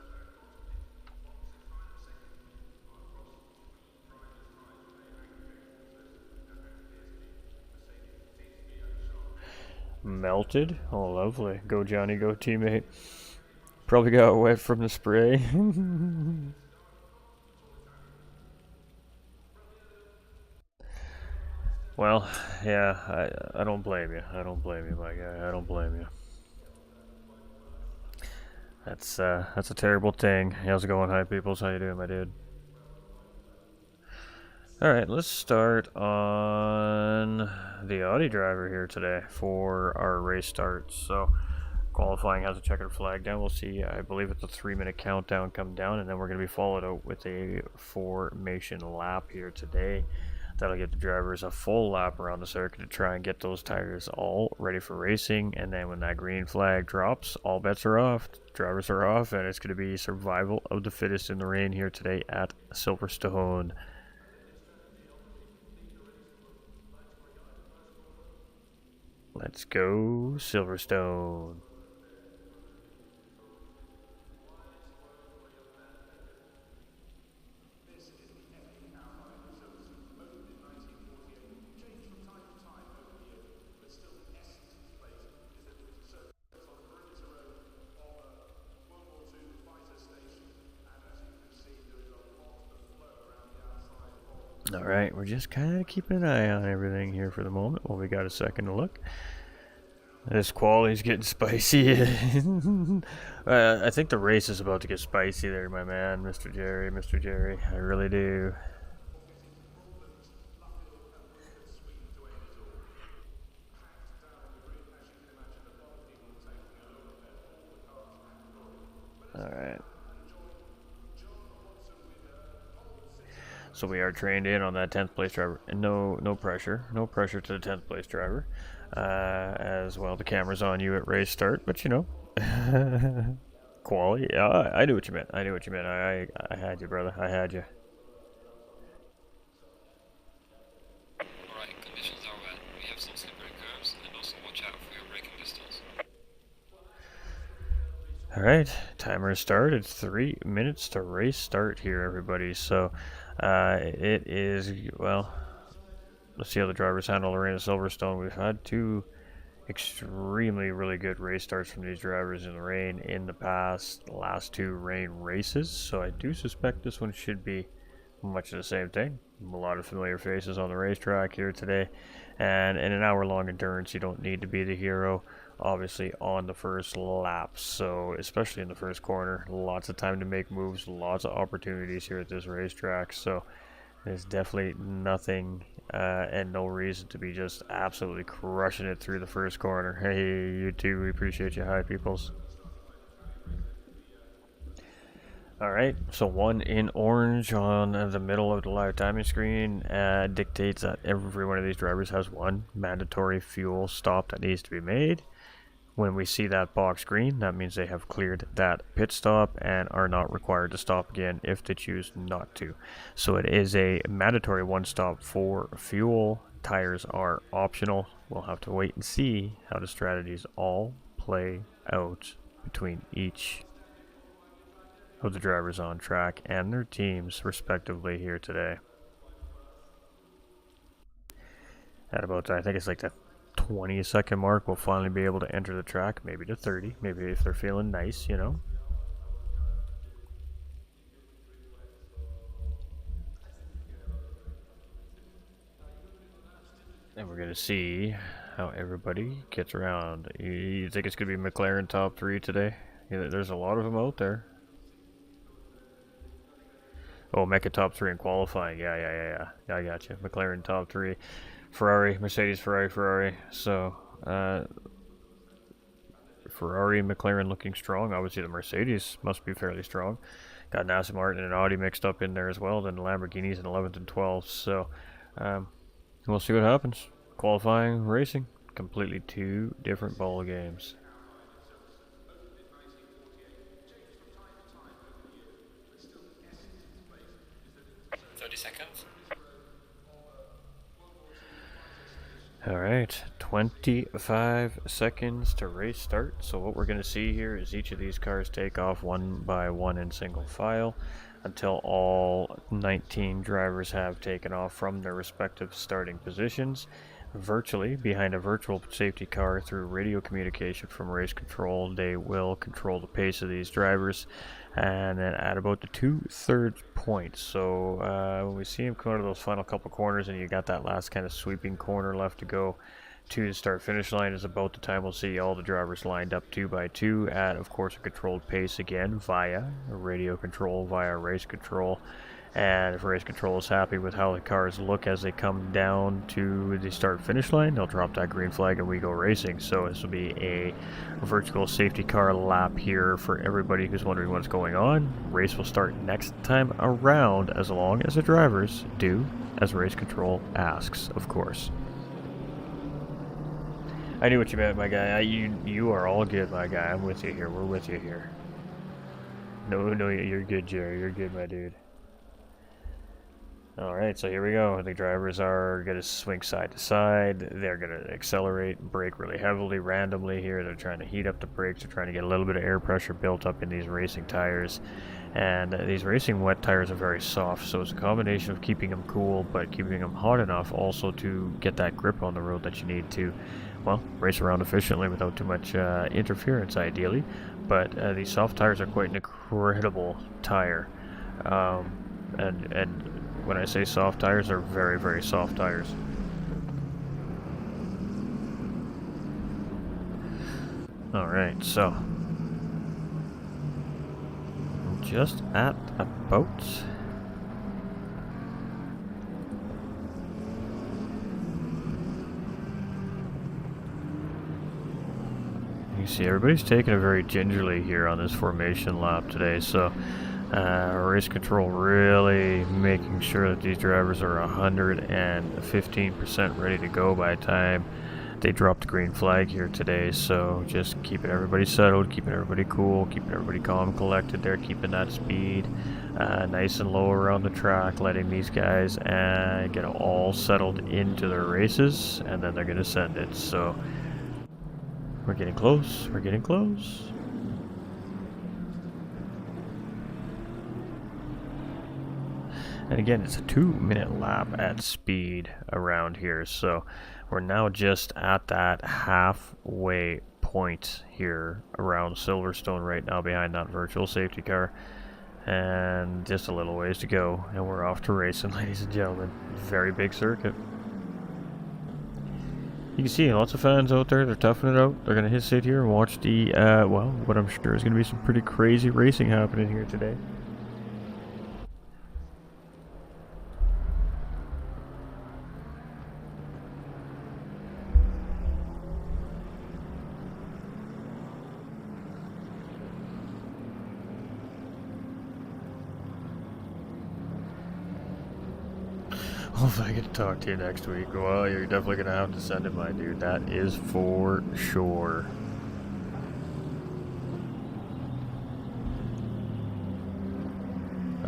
[SPEAKER 3] Melted? Oh, lovely. Go Johnny, go teammate. Probably got wet from the spray. Well, yeah, I don't blame you. I don't blame you, my guy. I don't blame you. That's a terrible thing. How's it going, hi peoples? How you doing, my dude? Alright, let's start on the Audi driver here today for our race start. So qualifying has a checkered flag down. We'll see, I believe it's a 3-minute countdown come down, and then we're going to be followed out with a formation lap here today. That'll give the drivers a full lap around the circuit to try and get those tires all ready for racing. And then when that green flag drops, all bets are off. Drivers are off, and it's going to be survival of the fittest in the rain here today at Silverstone. Let's go Silverstone. Alright, we're just kind of keeping an eye on everything here for the moment while we got a second to look. This quality's getting spicy. I think the race is about to get spicy there, my man, Mr. Jerry. Mr. Jerry, I really do. Alright. So we are trained in on that 10th place driver. And no pressure to the 10th place driver. As well, the camera's on you at race start, but you know, quality. Yeah, I knew what you meant. I had you, brother. I had you.
[SPEAKER 5] Alright, conditions are wet. We have some slippery curves, and also watch out for your braking distance.
[SPEAKER 3] Alright, timer started. 3 minutes to race start here, everybody. So it is, well, let's see how the drivers handle the rain at Silverstone. We've had two extremely really good race starts from these drivers in the rain in the last 2 rain races, so I do suspect this one should be much of the same thing. A lot of familiar faces on the racetrack here today, and in an hour-long endurance you don't need to be the hero obviously on the first lap, so especially in the first corner, lots of time to make moves, lots of opportunities here at this racetrack, so there's definitely nothing and no reason to be just absolutely crushing it through the first corner. Hey, you too, we appreciate you. Hi, peoples. Alright, so 1 in orange on the middle of the live timing screen dictates that every one of these drivers has 1 mandatory fuel stop that needs to be made. When we see that box green, that means they have cleared that pit stop and are not required to stop again if they choose not to. So it is a mandatory 1 stop for fuel. Tires are optional. We'll have to wait and see how the strategies all play out between each of the drivers on track and their teams respectively here today. At about, I think it's like the 20-second mark, we'll finally be able to enter the track, maybe to 30, maybe if they're feeling nice, you know. And we're going to see how everybody gets around. You think it's going to be McLaren top 3 today? Yeah, there's a lot of them out there. Oh, Mecha top 3 in qualifying. Yeah, I got you. McLaren top 3. Ferrari, Mercedes, Ferrari. So, Ferrari and McLaren looking strong. Obviously, the Mercedes must be fairly strong. Got an Aston Martin and an Audi mixed up in there as well. Then the Lamborghinis in 11th and 12th. So, we'll see what happens. Qualifying, racing, completely 2 different ball games. Alright, 25 seconds to race start. So what we're going to see here is each of these cars take off 1 by 1 in single file until all 19 drivers have taken off from their respective starting positions, virtually behind a virtual safety car through radio communication from race control. They will control the pace of these drivers, and then at about the 2/3 point. So when we see him come out of those final couple corners and you got that last kind of sweeping corner left to go to the start finish line, is about the time we'll see all the drivers lined up 2 by 2 at, of course, a controlled pace again via radio control, via race control. And if race control is happy with how the cars look as they come down to the start finish line, they'll drop that green flag and we go racing. So this will be a virtual safety car lap here for everybody who's wondering what's going on. Race will start next time around, as long as the drivers do as race control asks, of course. I knew what you meant, my guy. You are all good, my guy. I'm with you here. We're with you here. No, you're good, Jerry. You're good, my dude. Alright, so here we go. The drivers are going to swing side to side. They're going to accelerate, brake really heavily, randomly here. They're trying to heat up the brakes. They're trying to get a little bit of air pressure built up in these racing tires. And these racing wet tires are very soft, so it's a combination of keeping them cool, but keeping them hot enough also to get that grip on the road that you need to, well, race around efficiently without too much interference, ideally. But these soft tires are quite an incredible tire. And when I say soft tires, they're very, very soft tires. Alright, so just at about you see everybody's taking it very gingerly here on this formation lap today, so race control really making sure that these drivers are 115% ready to go by the time they drop the green flag here today. So just keeping everybody settled, keeping everybody cool, keeping everybody calm and collected there, keeping that speed nice and low around the track, letting these guys get all settled into their races, and then they're going to send it. So we're getting close, we're getting close. And again, it's a 2-minute lap at speed around here, so We're now just at that halfway point here around Silverstone right now behind that virtual safety car. And just a little ways to go, and we're off to racing, ladies and gentlemen. Very big circuit. You can see lots of fans out there. They're toughing it out. They're going to sit here and watch the, well, what I'm sure is going to be some pretty crazy racing happening here today. Hopefully I get to talk to you next week. Well, you're definitely going to have to send it, my dude. That is for sure.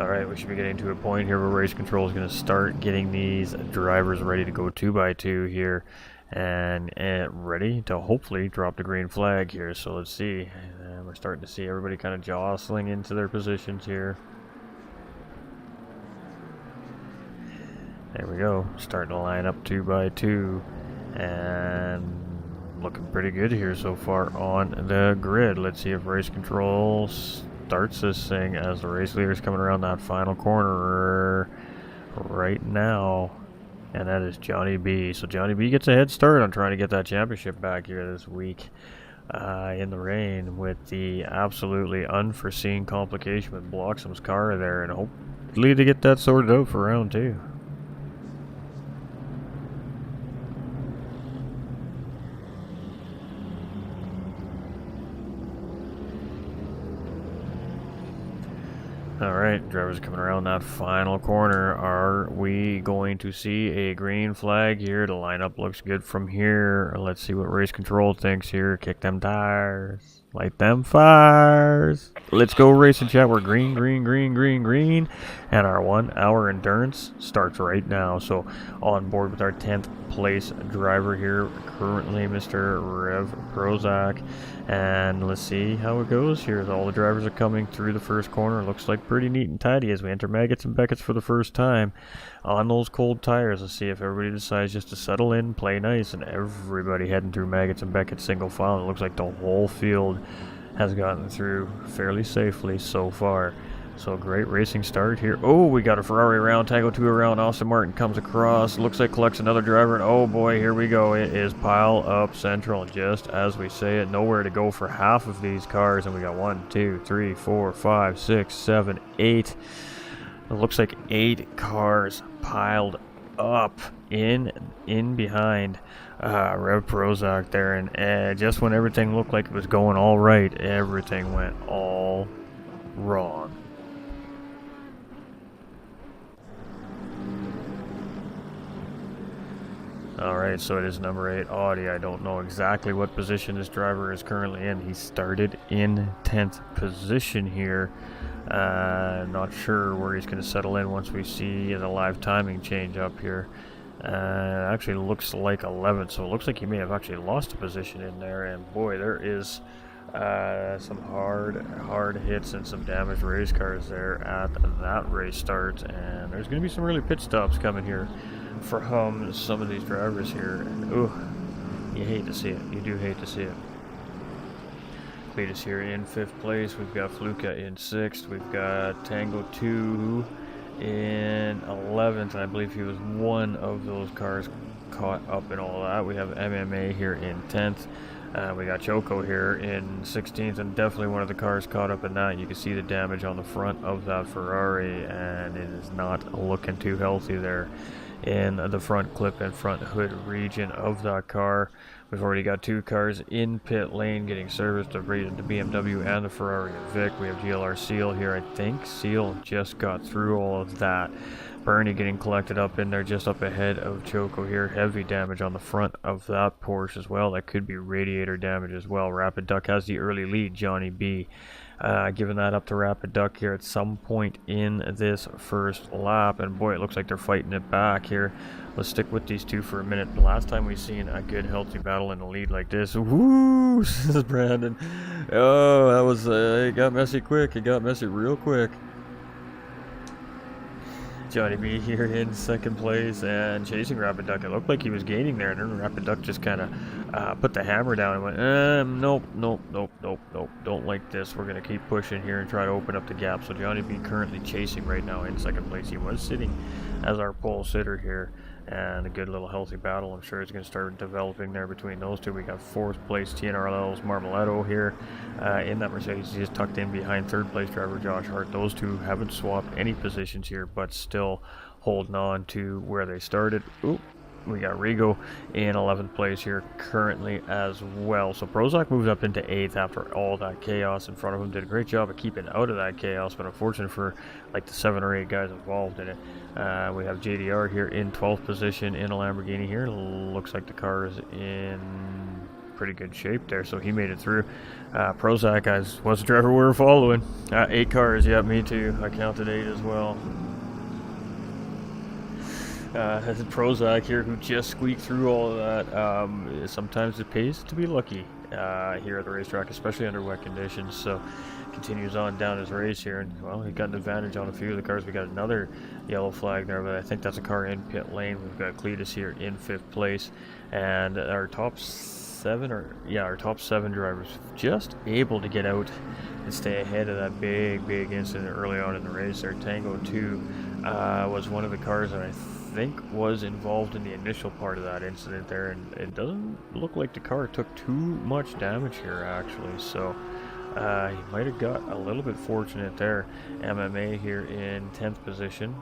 [SPEAKER 3] Alright, we should be getting to a point here where race control is going to start getting these drivers ready to go 2x2 here. And ready to hopefully drop the green flag here. So let's see. We're starting to see everybody kind of jostling into their positions here. There we go, starting to line up 2x2, and looking pretty good here so far on the grid. Let's see if race control starts this thing as the race leader is coming around that final corner right now, and that is Johnny B. So Johnny B gets a head start on trying to get that championship back here this week in the rain, with the absolutely unforeseen complication with Mxbloxom's car there, and hopefully to get that sorted out for round 2. Alright, drivers are coming around that final corner. Are we going to see a green flag here? The lineup looks good from here. Let's see what race control thinks here. Kick them tires. Light them fires. Let's go racing chat. We're green, green, green, green, green. And our 1 hour endurance starts right now. So on board with our 10th place driver here, currently Mr. Rev Prozac. And let's see how it goes here as all the drivers are coming through the first corner. Looks like pretty neat and tidy as we enter Maggots and Beckett's for the first time on those cold tires. Let's see if everybody decides just to settle in, play nice, and everybody heading through Maggots and Beckett's single file. And it looks like the whole field has gotten through fairly safely so far. So great racing start here. Oh, we got a Ferrari around, Tango 2 around, Austin Martin comes across, looks like collects another driver, and oh boy, here we go. It is pile up central, just as we say it. Nowhere to go for half of these cars, and we got 1, 2, 3, 4, 5, 6, 7, 8. It looks like 8 cars piled up in behind Rev Prozac there, and just when everything looked like it was going all right, everything went all wrong. Alright, so it is number 8, Audi. I don't know exactly what position this driver is currently in. He started in 10th position here. Not sure where he's going to settle in once we see the live timing change up here. Actually looks like 11th, so it looks like he may have actually lost a position in there. And boy, there is some hard hits and some damaged race cars there at that race start. And there's going to be some really pit stops coming here from some of these drivers here. And, ooh, you hate to see it. You do hate to see it. Cletus here in 5th place. We've got Fluka in 6th. We've got Tango 2 in 11th. I believe he was one of those cars caught up in all that. We have MMA here in 10th. We got Choco here in 16th, and definitely one of the cars caught up in that. You can see the damage on the front of that Ferrari, and it is not looking too healthy there in the front clip and front hood region of that car. We've already got 2 cars in pit lane getting serviced, the BMW and the Ferrari Vic. We have GLR Seal here. I think Seal just got through all of that. Bernie getting collected up in there just up ahead of Choco here. Heavy damage on the front of that Porsche as well. That could be radiator damage as well. Rapid Duck has the early lead. Johnny B giving that up to Rapid Duck here at some point in this first lap. And boy, it looks like they're fighting it back here. Let's stick with these two for a minute. The last time we've seen a good healthy battle in the lead like this. Woo! This is Brandon. Oh, that was, it got messy quick. It got messy real quick. Johnny B here in second place and chasing Rapid Duck. It looked like he was gaining there, and then Rapid Duck just kind of put the hammer down and went, nope, nope, nope, nope, nope, don't like this. We're going to keep pushing here and try to open up the gap. So Johnny B currently chasing right now in second place. He was sitting as our pole sitter here, and a good little healthy battle. I'm sure it's going to start developing there between those two. We got fourth place TNRL's Marmoletto here in that Mercedes. He just tucked in behind third place driver Josh Hart. Those two haven't swapped any positions here, but still holding on to where they started. Ooh, we got Rigo in 11th place here currently as well. So Prozac moves up into 8th after all that chaos in front of him. Did a great job of keeping out of that chaos, but unfortunate for like the 7 or 8 guys involved in it. We have JDR here in 12th position in a Lamborghini here. Looks like the car is in pretty good shape there, so he made it through. Prozac, guys, was the driver we were following. 8 cars, yeah, me too. I counted 8 as well. Prozac here, who just squeaked through all of that. Sometimes it pays to be lucky here at the racetrack, especially under wet conditions. So continues on down his race here, and well, he got an advantage on a few of the cars. We got another yellow flag there, but I think that's a car in pit lane. We've got Cletus here in 5th place, and our top 7 drivers just able to get out and stay ahead of that big incident early on in the race there. Tango 2 was one of the cars that I think was involved in the initial part of that incident there, and it doesn't look like the car took too much damage here actually, so he might have got a little bit fortunate there. MMA here in 10th position.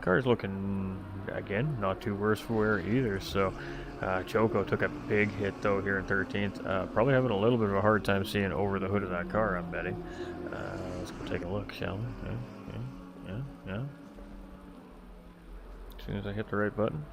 [SPEAKER 3] Car's looking, again, not too worse for wear either, so Choco took a big hit though here in 13th. Probably having a little bit of a hard time seeing over the hood of that car, I'm betting. Let's go take a look, shall we? Yeah. As soon as I hit the right button.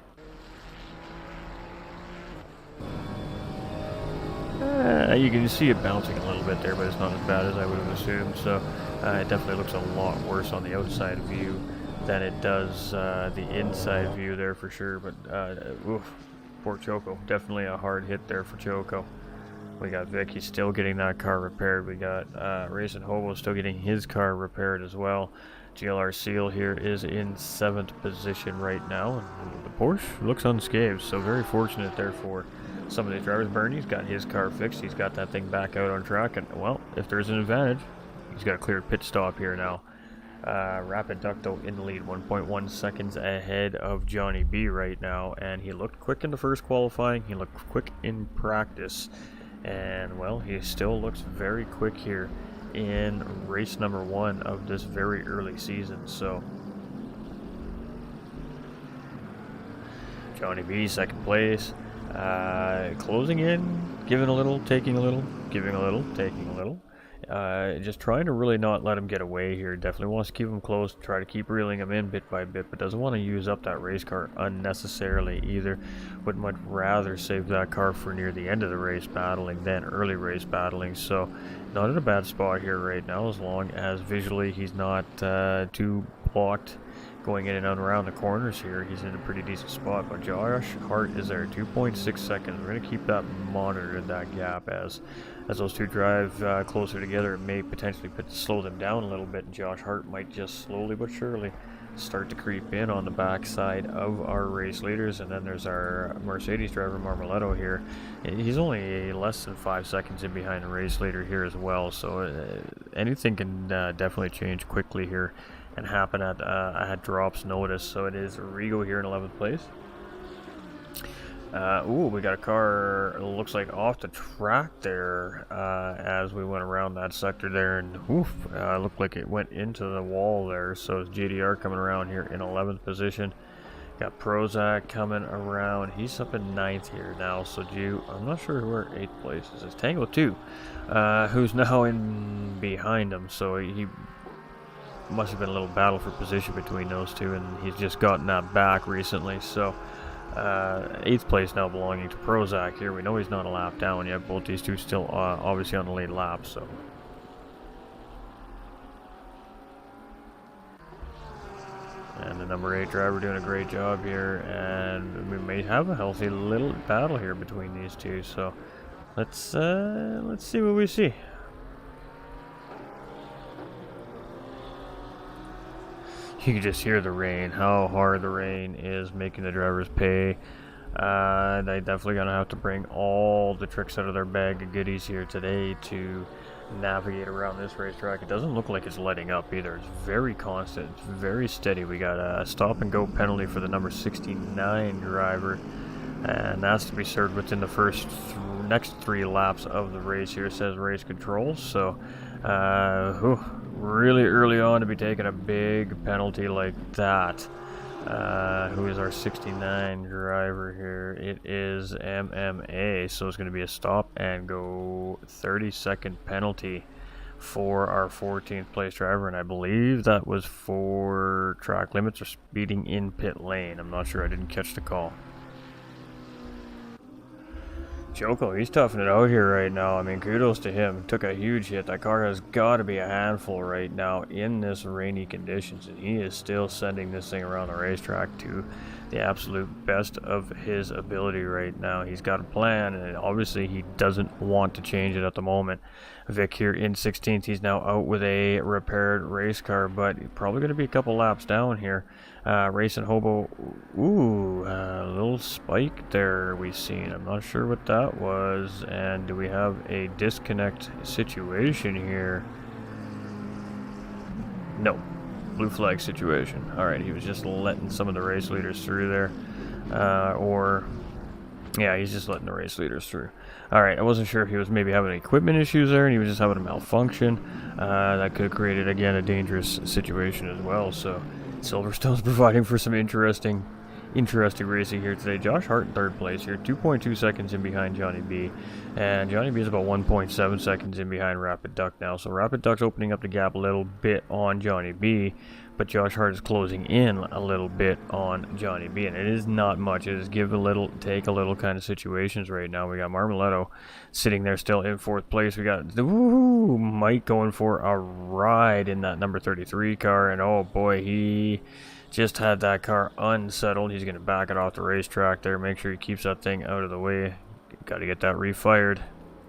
[SPEAKER 3] You can see it bouncing a little bit there, but it's not as bad as I would have assumed, so it definitely looks a lot worse on the outside view than it does the inside view there for sure. But oof, poor Choco. Definitely a hard hit there for Choco. We got Vic, he's still getting that car repaired. We got Racing Hobo still getting his car repaired as well. GLR Seal here is in 7th position right now, and the Porsche looks unscathed, so very fortunate there for some of these drivers. Bernie's got his car fixed. He's got that thing back out on track, and well, if there's an advantage, he's got a cleared pit stop here now. Rapid Duck though in the lead, 1.1 seconds ahead of Johnny B right now, and he looked quick in the first qualifying, he looked quick in practice, and well, he still looks very quick here in race number 1 of this very early season. So Johnny B, second place, closing in, giving a little, taking a little, giving a little, taking a little. Just trying to really not let him get away here. Definitely wants to keep him close, try to keep reeling him in bit by bit, but doesn't want to use up that race car unnecessarily either. Would much rather save that car for near the end of the race battling than early race battling. So not in a bad spot here right now, as long as visually he's not too blocked going in and out around the corners here. He's in a pretty decent spot, but Josh Hart is there, 2.6 seconds. We're going to keep that monitored, that gap, as those two drive closer together. It may potentially slow them down a little bit, and Josh Hart might just slowly but surely start to creep in on the backside of our race leaders. And then there's our Mercedes driver Marmoletto here. He's only less than 5 seconds in behind the race leader here as well, so anything can definitely change quickly here and happen at drops notice. So it is Rigo here in 11th place. Ooh, we got a car, looks like off the track there as we went around that sector there, and oof, looked like it went into the wall there. So it's JDR coming around here in 11th position. Got Prozac coming around, he's up in 9th here now. So I'm not sure where 8th place is. It's Tango 2, who's now in behind him, so he must have been a little battle for position between those two, and he's just gotten that back recently. So 8th place now belonging to Prozac here. We know he's not a lap down yet. Both these two still obviously on the late lap. So and the number 8 driver doing a great job here, and we may have a healthy little battle here between these two. So let's see what we see. You can just hear the rain, how hard the rain is making the drivers pay. They definitely gonna have to bring all the tricks out of their bag of goodies here today to navigate around this racetrack. It doesn't look like it's letting up either. It's very constant, it's very steady. We got a stop and go penalty for the number 69 driver, and that's to be served within the next 3 laps of the race here, says race control. So really early on to be taking a big penalty like that. Who is our 69 driver here? It is MMA, so it's going to be a stop and go 30-second penalty for our 14th place driver, and I believe that was for track limits or speeding in pit lane. I'm not sure, I didn't catch the call. Joko, he's toughing it out here right now. I mean, kudos to him. Took a huge hit. That car has got to be a handful right now in this rainy conditions, and he is still sending this thing around the racetrack to the absolute best of his ability right now. He's got a plan, and obviously he doesn't want to change it at the moment. Vic here in 16th. He's now out with a repaired race car, but probably going to be a couple laps down here. Racing Hobo, ooh, a little spike there we've seen. I'm not sure what that was. And do we have a disconnect situation here? No. Blue flag situation. Alright, he was just letting some of the race leaders through there. Yeah, he's just letting the race leaders through. Alright, I wasn't sure if he was maybe having equipment issues there and he was just having a malfunction. That could have created, again, a dangerous situation as well. So Silverstone's providing for some interesting racing here today. Josh Hart in 3rd place here, 2.2 seconds in behind Johnny B. And Johnny B is about 1.7 seconds in behind Rapid Duck now. So Rapid Duck's opening up the gap a little bit on Johnny B, but Josh Hart is closing in a little bit on Johnny B. And it is not much. It is give a little, take a little kind of situations right now. We got Marmoletto sitting there still in 4th place. We got Mike going for a ride in that number 33 car. And oh boy, he just had that car unsettled. He's going to back it off the racetrack there. Make sure he keeps that thing out of the way. Got to get that refired.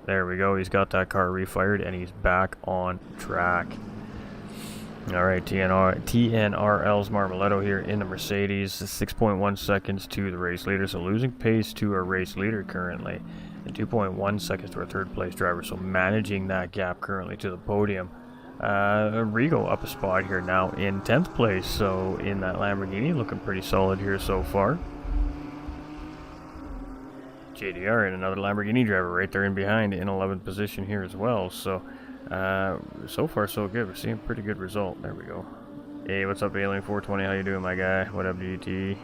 [SPEAKER 3] There we go. He's got that car refired and he's back on track. Alright, TNRL's Marmoletto here in the Mercedes. 6.1 seconds to the race leader. So losing pace to our race leader currently. And 2.1 seconds to our 3rd place driver. So managing that gap currently to the podium. Rigo up a spot here now in 10th place, so in that Lamborghini, looking pretty solid here so far. JDR in another Lamborghini driver right there in behind in 11th position here as well. So so far so good. We're seeing a pretty good result. There we go. Hey, what's up, Alien 420? How you doing, my guy? What up, GT?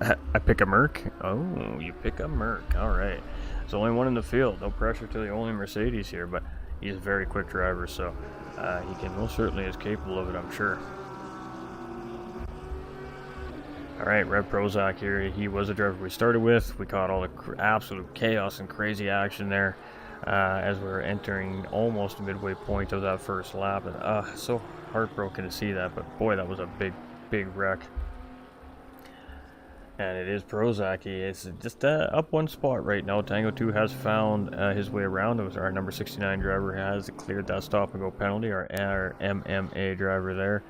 [SPEAKER 3] I pick a Merc? Oh, you pick a Merc. Alright. There's only one in the field. No pressure to the only Mercedes here, but he's a very quick driver, so he can most certainly is capable of it, I'm sure. Alright, Rev Prozac here. He was a driver we started with. We caught all the absolute chaos and crazy action there as we were entering almost the midway point of that first lap. And so heartbroken to see that, but boy, that was a big wreck. And it is Prozac. It's just up one spot right now. Tango 2 has found his way around. It was our number 69 driver has cleared that stop and go penalty. Our MMA driver there.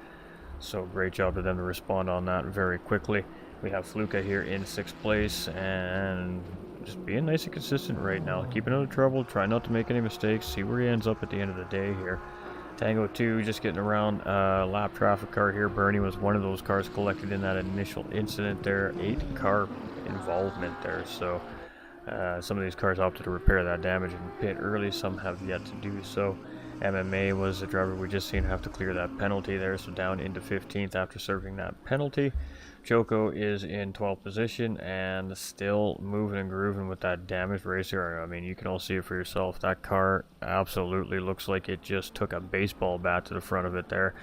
[SPEAKER 3] So great job to them to respond on that very quickly. We have Fluka here in 6th place and just being nice and consistent right now. Keeping out of trouble. Try not to make any mistakes. See where he ends up at the end of the day here. Tango 2 just getting around lap traffic car here. Bernie was one of those cars collected in that initial incident there. 8-car involvement there. So some of these cars opted to repair that damage and pit early. Some have yet to do so. MMA was the driver we just seen have to clear that penalty there. So down into 15th after serving that penalty. Joko is in 12th position and still moving and grooving with that damaged racer. I mean, you can all see it for yourself. That car absolutely looks like it just took a baseball bat to the front of it there.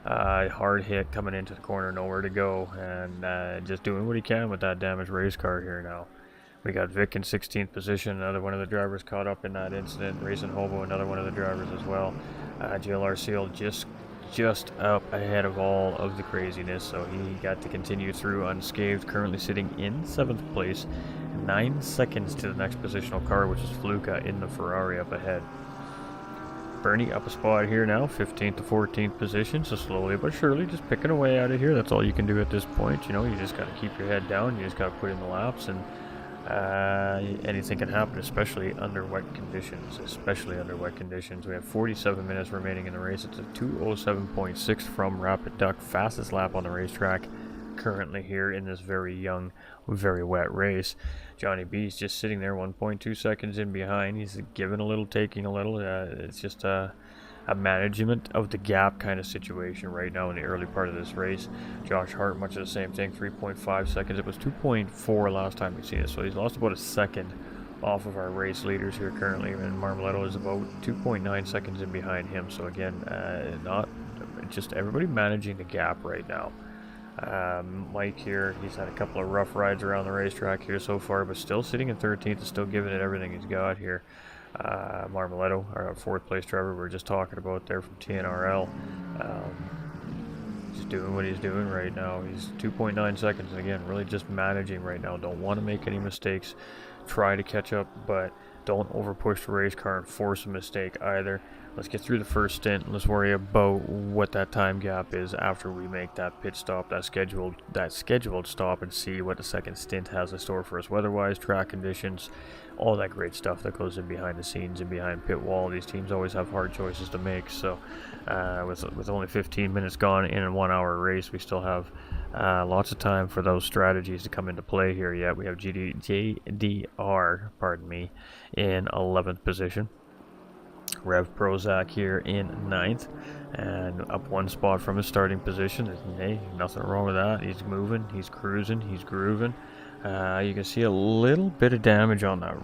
[SPEAKER 3] Hard hit coming into the corner, nowhere to go, and just doing what he can with that damaged race car here now. We got Vic in 16th position, another one of the drivers caught up in that incident. Racing Hobo, another one of the drivers as well. GLR Seal just up ahead of all of the craziness, so he got to continue through unscathed, currently sitting in 7th place, 9 seconds to the next positional car, which is Fluka in the Ferrari up ahead. Bernie up a spot here now, 15th to 14th position, so slowly but surely just picking away out of here. That's all you can do at this point. You know, you just got to keep your head down, you just got to put in the laps, and anything can happen, especially under wet conditions. We have 47 minutes remaining in the race. It's a 2:07.6 from Rapid Duck, fastest lap on the racetrack currently here in this very young, very wet race. Johnny B's just sitting there 1.2 seconds in behind. He's giving a little, taking a little. It's just a management of the gap kind of situation right now in the early part of this race. Josh Hart, much of the same thing, 3.5 seconds. It was 2.4 last time we seen it, so he's lost about a second off of our race leaders here currently, and Marmoletto is about 2.9 seconds in behind him. So again, not just everybody managing the gap right now. Mike here, he's had a couple of rough rides around the racetrack here so far, but still sitting in 13th and still giving it everything he's got here. Marmoletto, our 4th place driver we were just talking about there from TNRL, just doing what he's doing right now. He's 2.9 seconds, and again, really just managing right now. Don't want to make any mistakes, try to catch up, but don't over push the race car and force a mistake either. Let's get through the first stint. Let's worry about what that time gap is after we make that pit stop, that scheduled stop, and see what the second stint has in store for us. Weather-wise, track conditions, all that great stuff that goes in behind the scenes and behind pit wall. These teams always have hard choices to make. So, with only 15 minutes gone in a 1 hour race, we still have lots of time for those strategies to come into play here. Yet we have JDR, in 11th position. Rev Prozac here in 9th, and up 1 spot from his starting position. Hey, nothing wrong with that. He's moving, he's cruising, he's grooving. You can see a little bit of damage on that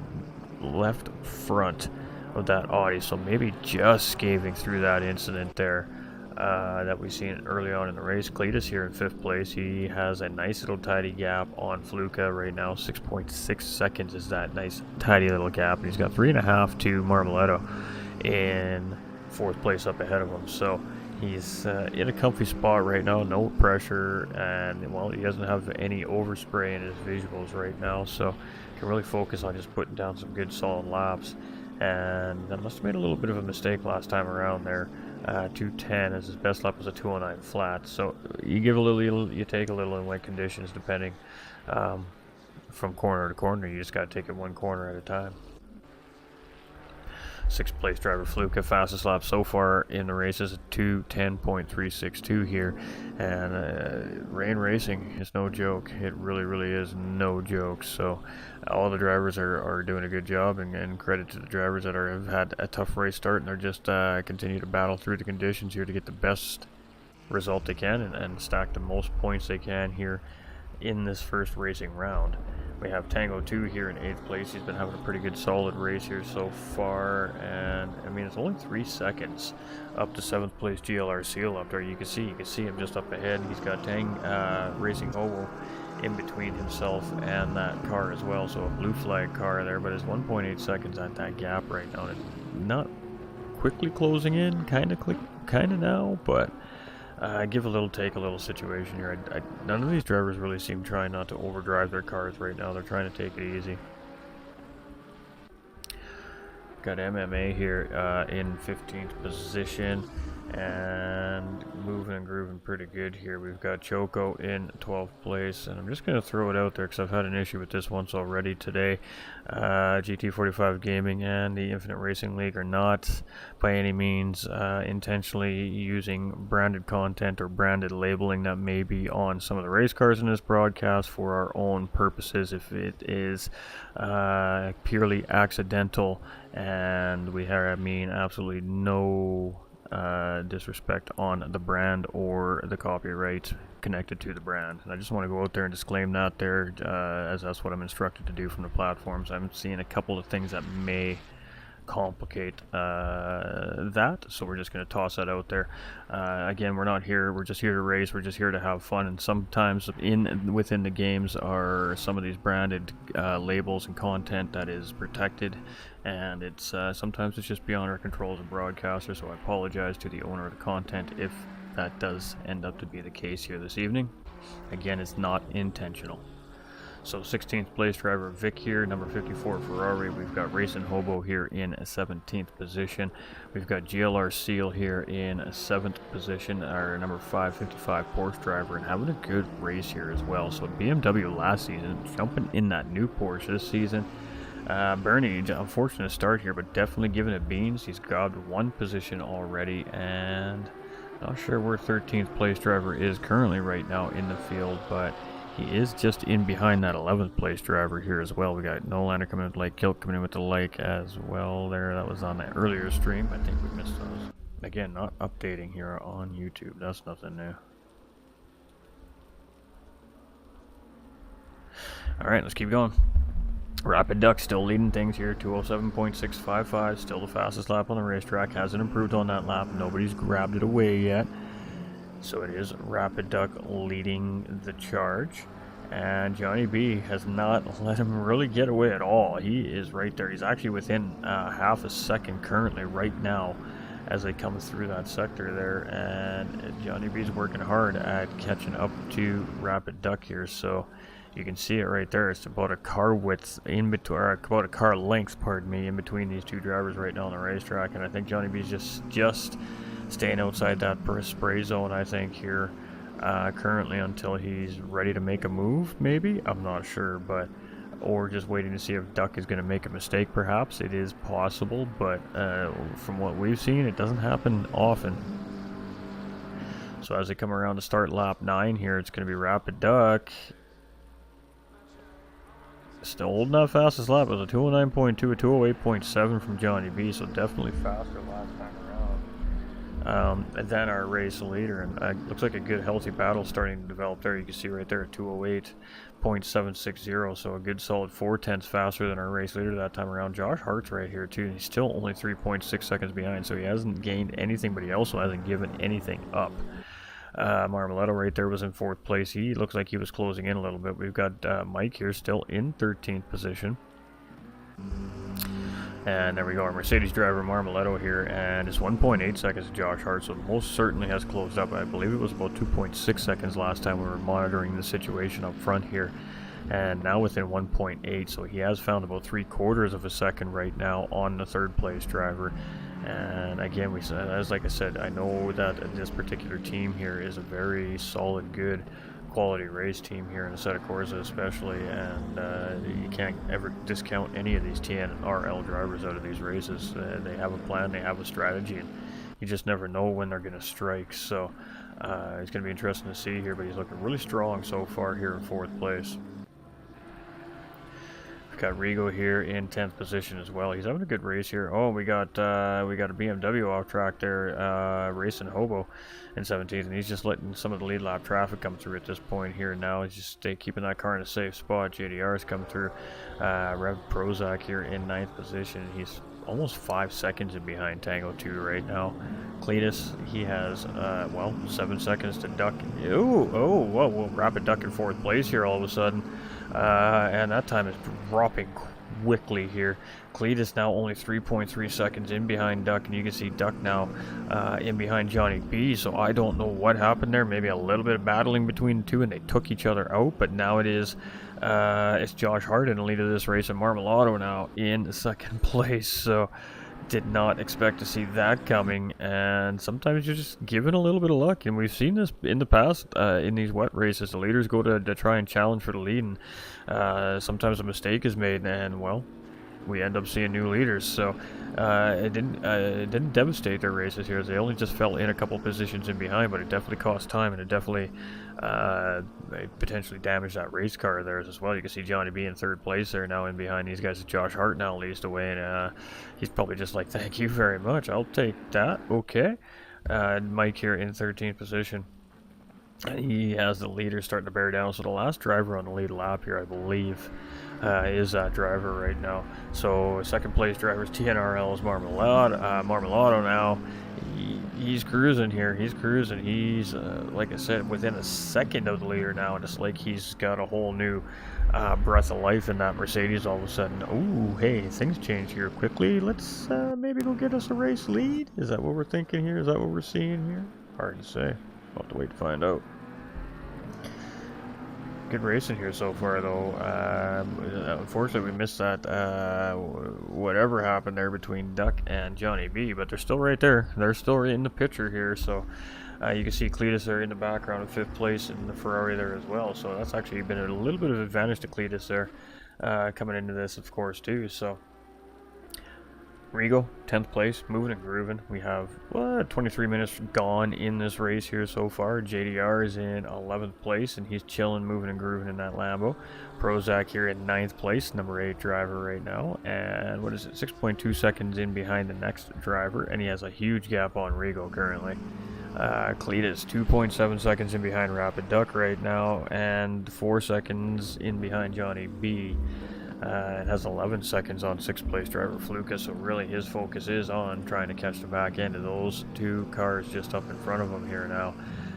[SPEAKER 3] left front of that Audi, so maybe just scaving through that incident there that we seen early on in the race. Cletus here in 5th place. He has a nice little tidy gap on Fluka right now. 6.6 seconds is that nice tidy little gap, and he's got 3.5 to Marmoletto in 4th place up ahead of him. So he's in a comfy spot right now, no pressure, and well, he doesn't have any overspray in his visuals right now, so he can really focus on just putting down some good solid laps. And I must have made a little bit of a mistake last time around there. 210 as his best lap was a 209 flat, so you give a little, you take a little in wet conditions, depending from corner to corner. You just got to take it 1 corner at a time. 6th place driver Fluka, fastest lap so far in the race is a 2:10.362 here, and rain racing is no joke. It really is no joke. So all the drivers are doing a good job, and credit to the drivers that have had a tough race start, and they're just continue to battle through the conditions here to get the best result they can and stack the most points they can here in this first racing round. We have Tango 2 here in 8th place. He's been having a pretty good solid race here so far, and I mean, it's only 3 seconds up to 7th place GLR Seal up there. You can see him just up ahead. He's got Tang Racing Hobo in between himself and that car as well, so a blue flag car there, but it's 1.8 seconds at that gap right now, and not quickly closing in, kind of now, but give a little, take a little situation here. None of these drivers really seem trying not to overdrive their cars right now. They're trying to take it easy. Got MMA here in 15th position, and moving and grooving pretty good here. We've got Choco in 12th place, and I'm just going to throw it out there because I've had an issue with this once already today. GT45 Gaming and the Infinite Racing League are not by any means intentionally using branded content or branded labeling that may be on some of the race cars in this broadcast for our own purposes. If it is purely accidental, and we have, absolutely no disrespect on the brand or the copyright connected to the brand. And I just want to go out there and disclaim that there, as that's what I'm instructed to do from the platforms. I'm seeing a couple of things that may complicate that, so we're just going to toss that out there. Again, we're just here to race, we're just here to have fun, and sometimes within the games are some of these branded labels and content that is protected, and it's sometimes it's just beyond our control as a broadcaster, so I apologize to the owner of the content if that does end up to be the case here this evening. Again, it's not intentional. So 16th place driver Vic here, number 54 Ferrari. We've got Racing Hobo here in 17th position. We've got GLR Seal here in 7th position, our number 555 Porsche driver, and having a good race here as well. So BMW last season, jumping in that new Porsche this season. Bernie, unfortunate start here, but definitely giving it beans. He's grabbed one position already, and not sure where 13th place driver is currently right now in the field, but he is just in behind that 11th place driver here as well. We got Nolander coming in with the light, Kilt coming in with the like as well there. That was on the earlier stream. I think we missed those. Again, not updating here on YouTube. That's nothing new. Alright, let's keep going. Rapid Duck still leading things here, 207.655, still the fastest lap on the racetrack. Hasn't improved on that lap. Nobody's grabbed it away yet. So it is Rapid Duck leading the charge. And Johnny B has not let him really get away at all. He is right there. He's actually within half a second currently right now as they come through that sector there. And Johnny B's working hard at catching up to Rapid Duck here. So you can see it right there. It's about a car width in between, or about a car length, pardon me, in between these two drivers right now on the racetrack. And I think Johnny B's just staying outside that spray zone, I think, here currently until he's ready to make a move, maybe? I'm not sure, but or just waiting to see if Duck is going to make a mistake, perhaps. It is possible, but from what we've seen, it doesn't happen often. So as they come around to start lap 9 here, it's going to be Rapid Duck. Still holding that fastest lap. It was a 209.2, a 208.7 from Johnny B, so definitely faster last time around. And then our race leader, and looks like a good healthy battle starting to develop there. You can see right there, 208.760, so a good solid 4/10 faster than our race leader that time around. Josh Hart's right here too, and he's still only 3.6 seconds behind, so he hasn't gained anything, but he also hasn't given anything up. Marmoletto right there was in 4th place. He looks like he was closing in a little bit. We've got Mike here still in 13th position. And there we go, our Mercedes driver Marmoletto here, and it's 1.8 seconds to Josh Hart, so most certainly has closed up. I believe it was about 2.6 seconds last time we were monitoring the situation up front here, and now within 1.8, so he has found about 3/4 of a second right now on the 3rd place driver. And again, as like I said, I know that this particular team here is a very solid, good quality race team here in Assetto Corsa especially, and you can't ever discount any of these TNRL drivers out of these races. They have a plan, they have a strategy, and you just never know when they're going to strike. So it's going to be interesting to see here, but he's looking really strong so far here in 4th place. Got Rigo here in 10th position as well. He's having a good race here. Oh, we got a BMW off track there, Racing Hobo in 17th, and he's just letting some of the lead lap traffic come through at this point here now. He's just keeping that car in a safe spot. JDR's come through. Rev Prozac here in 9th position. He's almost 5 seconds in behind Tango 2 right now. Cletus, he has, 7 seconds to Duck. Whoa, Rapid Duck in 4th place here all of a sudden. And that time is dropping quickly here. Cletus now only 3.3 seconds in behind Duck, and you can see Duck now in behind Johnny B, so I don't know what happened there. Maybe a little bit of battling between the two, and they took each other out, but now it's Josh Hart in the lead of this race, and Marmoletto now in 2nd place, so did not expect to see that coming. And sometimes you're just given a little bit of luck, and we've seen this in the past in these wet races. The leaders go to try and challenge for the lead, and sometimes a mistake is made, and well, we end up seeing new leaders. So it didn't devastate their races here. They only just fell in a couple positions in behind, but it definitely cost time, and it definitely potentially damaged that race car there as well. You can see Johnny B in 3rd place there now in behind these guys. Josh Hart now leads the way, and he's probably just like, thank you very much, I'll take that, okay. Mike here in 13th position. He has the leader starting to bear down, so the last driver on the lead lap here, I believe, is that driver right now. So 2nd place driver is TNRL's Marmoletto now. He's cruising here. He's cruising. He's, like I said, within a second of the leader now, and it's like he's got a whole new breath of life in that Mercedes all of a sudden. Ooh, hey, things change here quickly. Let's maybe go get us a race lead. Is that what we're thinking here? Is that what we're seeing here? Hard to say. I'll have to wait to find out. Good racing here so far, though. Unfortunately, we missed that whatever happened there between Duck and Johnny B, but they're still right there. They're still in the picture here, so you can see Cletus there in the background in 5th place in the Ferrari there as well. So that's actually been a little bit of advantage to Cletus there coming into this, of course, too. So Rigo, 10th place, moving and grooving. We have 23 minutes gone in this race here so far. JDR is in 11th place, and he's chilling, moving and grooving in that Lambo. Prozac here in 9th place, number 8 driver right now. And what is it, 6.2 seconds in behind the next driver, and he has a huge gap on Rigo currently. Cletus, 2.7 seconds in behind Rapid Duck right now, and 4 seconds in behind Johnny B. It has 11 seconds on 6th place driver Fluka, so really his focus is on trying to catch the back end of those 2 cars just up in front of him here now.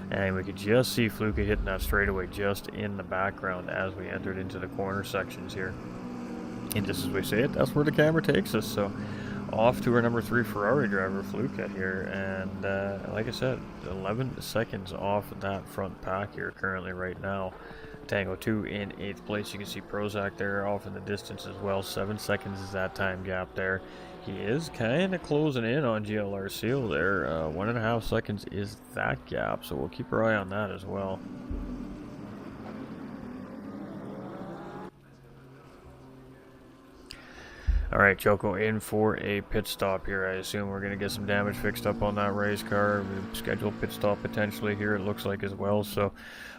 [SPEAKER 3] And we could just see Fluka hitting that straightaway just in the background as we entered into the corner sections here. And just as we say it, that's where the camera takes us. So off to our number 3 Ferrari driver Fluka here, and like I said, 11 seconds off that front pack here currently right now. Tango 2 in 8th place. You can see Prozac there off in the distance as well. 7 seconds is that time gap there. He is kind of closing in on GLR Seal there. 1.5 seconds is that gap, so we'll keep our eye on that as well. Alright, Choco in for a pit stop here. I assume we're going to get some damage fixed up on that race car. We've scheduled pit stop potentially here, it looks like, as well. So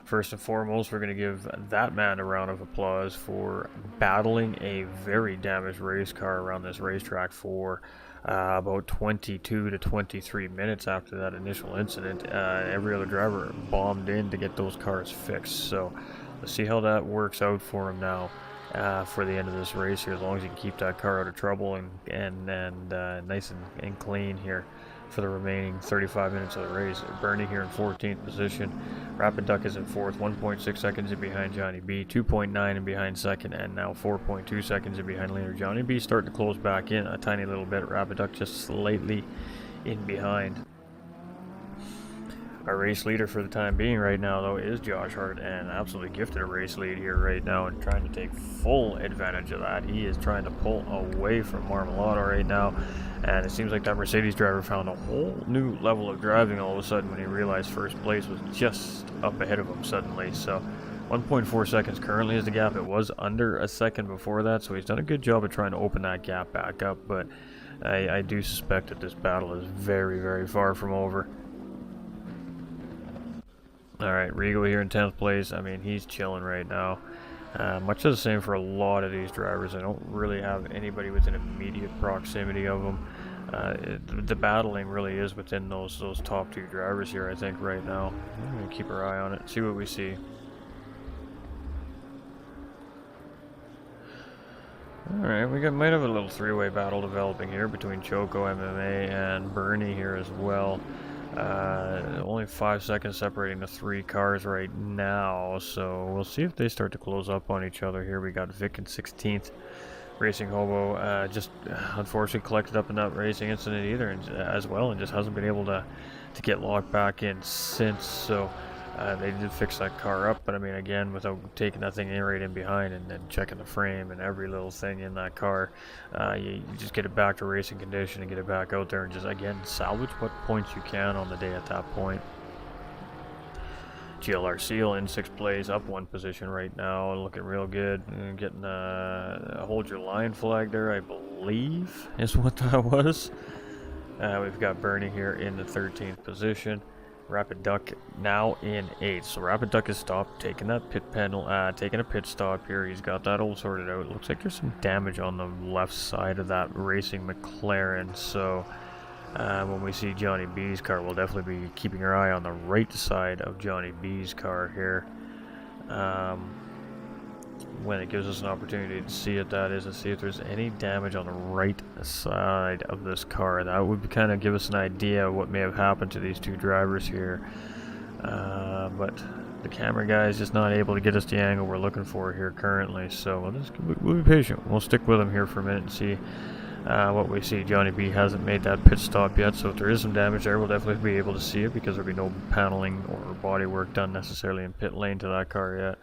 [SPEAKER 3] first and foremost, we're going to give that man a round of applause for battling a very damaged race car around this racetrack for about 22 to 23 minutes after that initial incident. Every other driver bombed in to get those cars fixed. So let's see how that works out for him now. For the end of this race here, as long as you can keep that car out of trouble and nice and clean here for the remaining 35 minutes of the race. Bernie here in 14th position. Rapid Duck is in 4th, 1.6 seconds in behind Johnny B, 2.9 in behind 2nd, and now 4.2 seconds in behind leader Johnny B. Starting to close back in a tiny little bit. Rapid Duck just slightly in behind. Our race leader for the time being right now, though, is Josh Hart, and absolutely gifted a race lead here right now and trying to take full advantage of that. He is trying to pull away from Marmolado right now, and it seems like that Mercedes driver found a whole new level of driving all of a sudden when he realized first place was just up ahead of him suddenly. So 1.4 seconds currently is the gap. It was under a second before that, so he's done a good job of trying to open that gap back up, but I do suspect that this battle is very, very far from over. Alright, Rigo here in 10th place. I mean, he's chilling right now. Much of the same for a lot of these drivers. I don't really have anybody within immediate proximity of them. The battling really is within those top 2 drivers here, I think, right now. I'm going to keep our eye on it, see what we see. Alright, we might have a little 3-way battle developing here between Choco, MMA, and Bernie here as well. Only 5 seconds separating the 3 cars right now, so we'll see if they start to close up on each other here. We got Vic in 16th, Racing Hobo just unfortunately collected up in that racing incident either, as well, and just hasn't been able to get locked back in since. So they did fix that car up, but I mean, again, without taking that thing right in behind and then checking the frame and every little thing in that car, you just get it back to racing condition and get it back out there and just, again, salvage what points you can on the day at that point. GLR Seal in 6th place, up 1 position right now, looking real good. Getting a hold your line flag there, I believe, is what that was. We've got Bernie here in the 13th position. Rapid Duck now in 8th. So Rapid Duck has stopped, taking that taking a pit stop here. He's got that all sorted out. It looks like there's some damage on the left side of that racing McLaren. So when we see Johnny B's car, we'll definitely be keeping our eye on the right side of Johnny B's car here. When it gives us an opportunity to see it, that is, to see if there's any damage on the right side of this car. That would kind of give us an idea of what may have happened to these 2 drivers here. But the camera guy is just not able to get us the angle we're looking for here currently. So we'll be patient. We'll stick with him here for a minute and see what we see. Johnny B hasn't made that pit stop yet, so if there is some damage there, we'll definitely be able to see it because there'll be no paneling or body work done necessarily in pit lane to that car yet.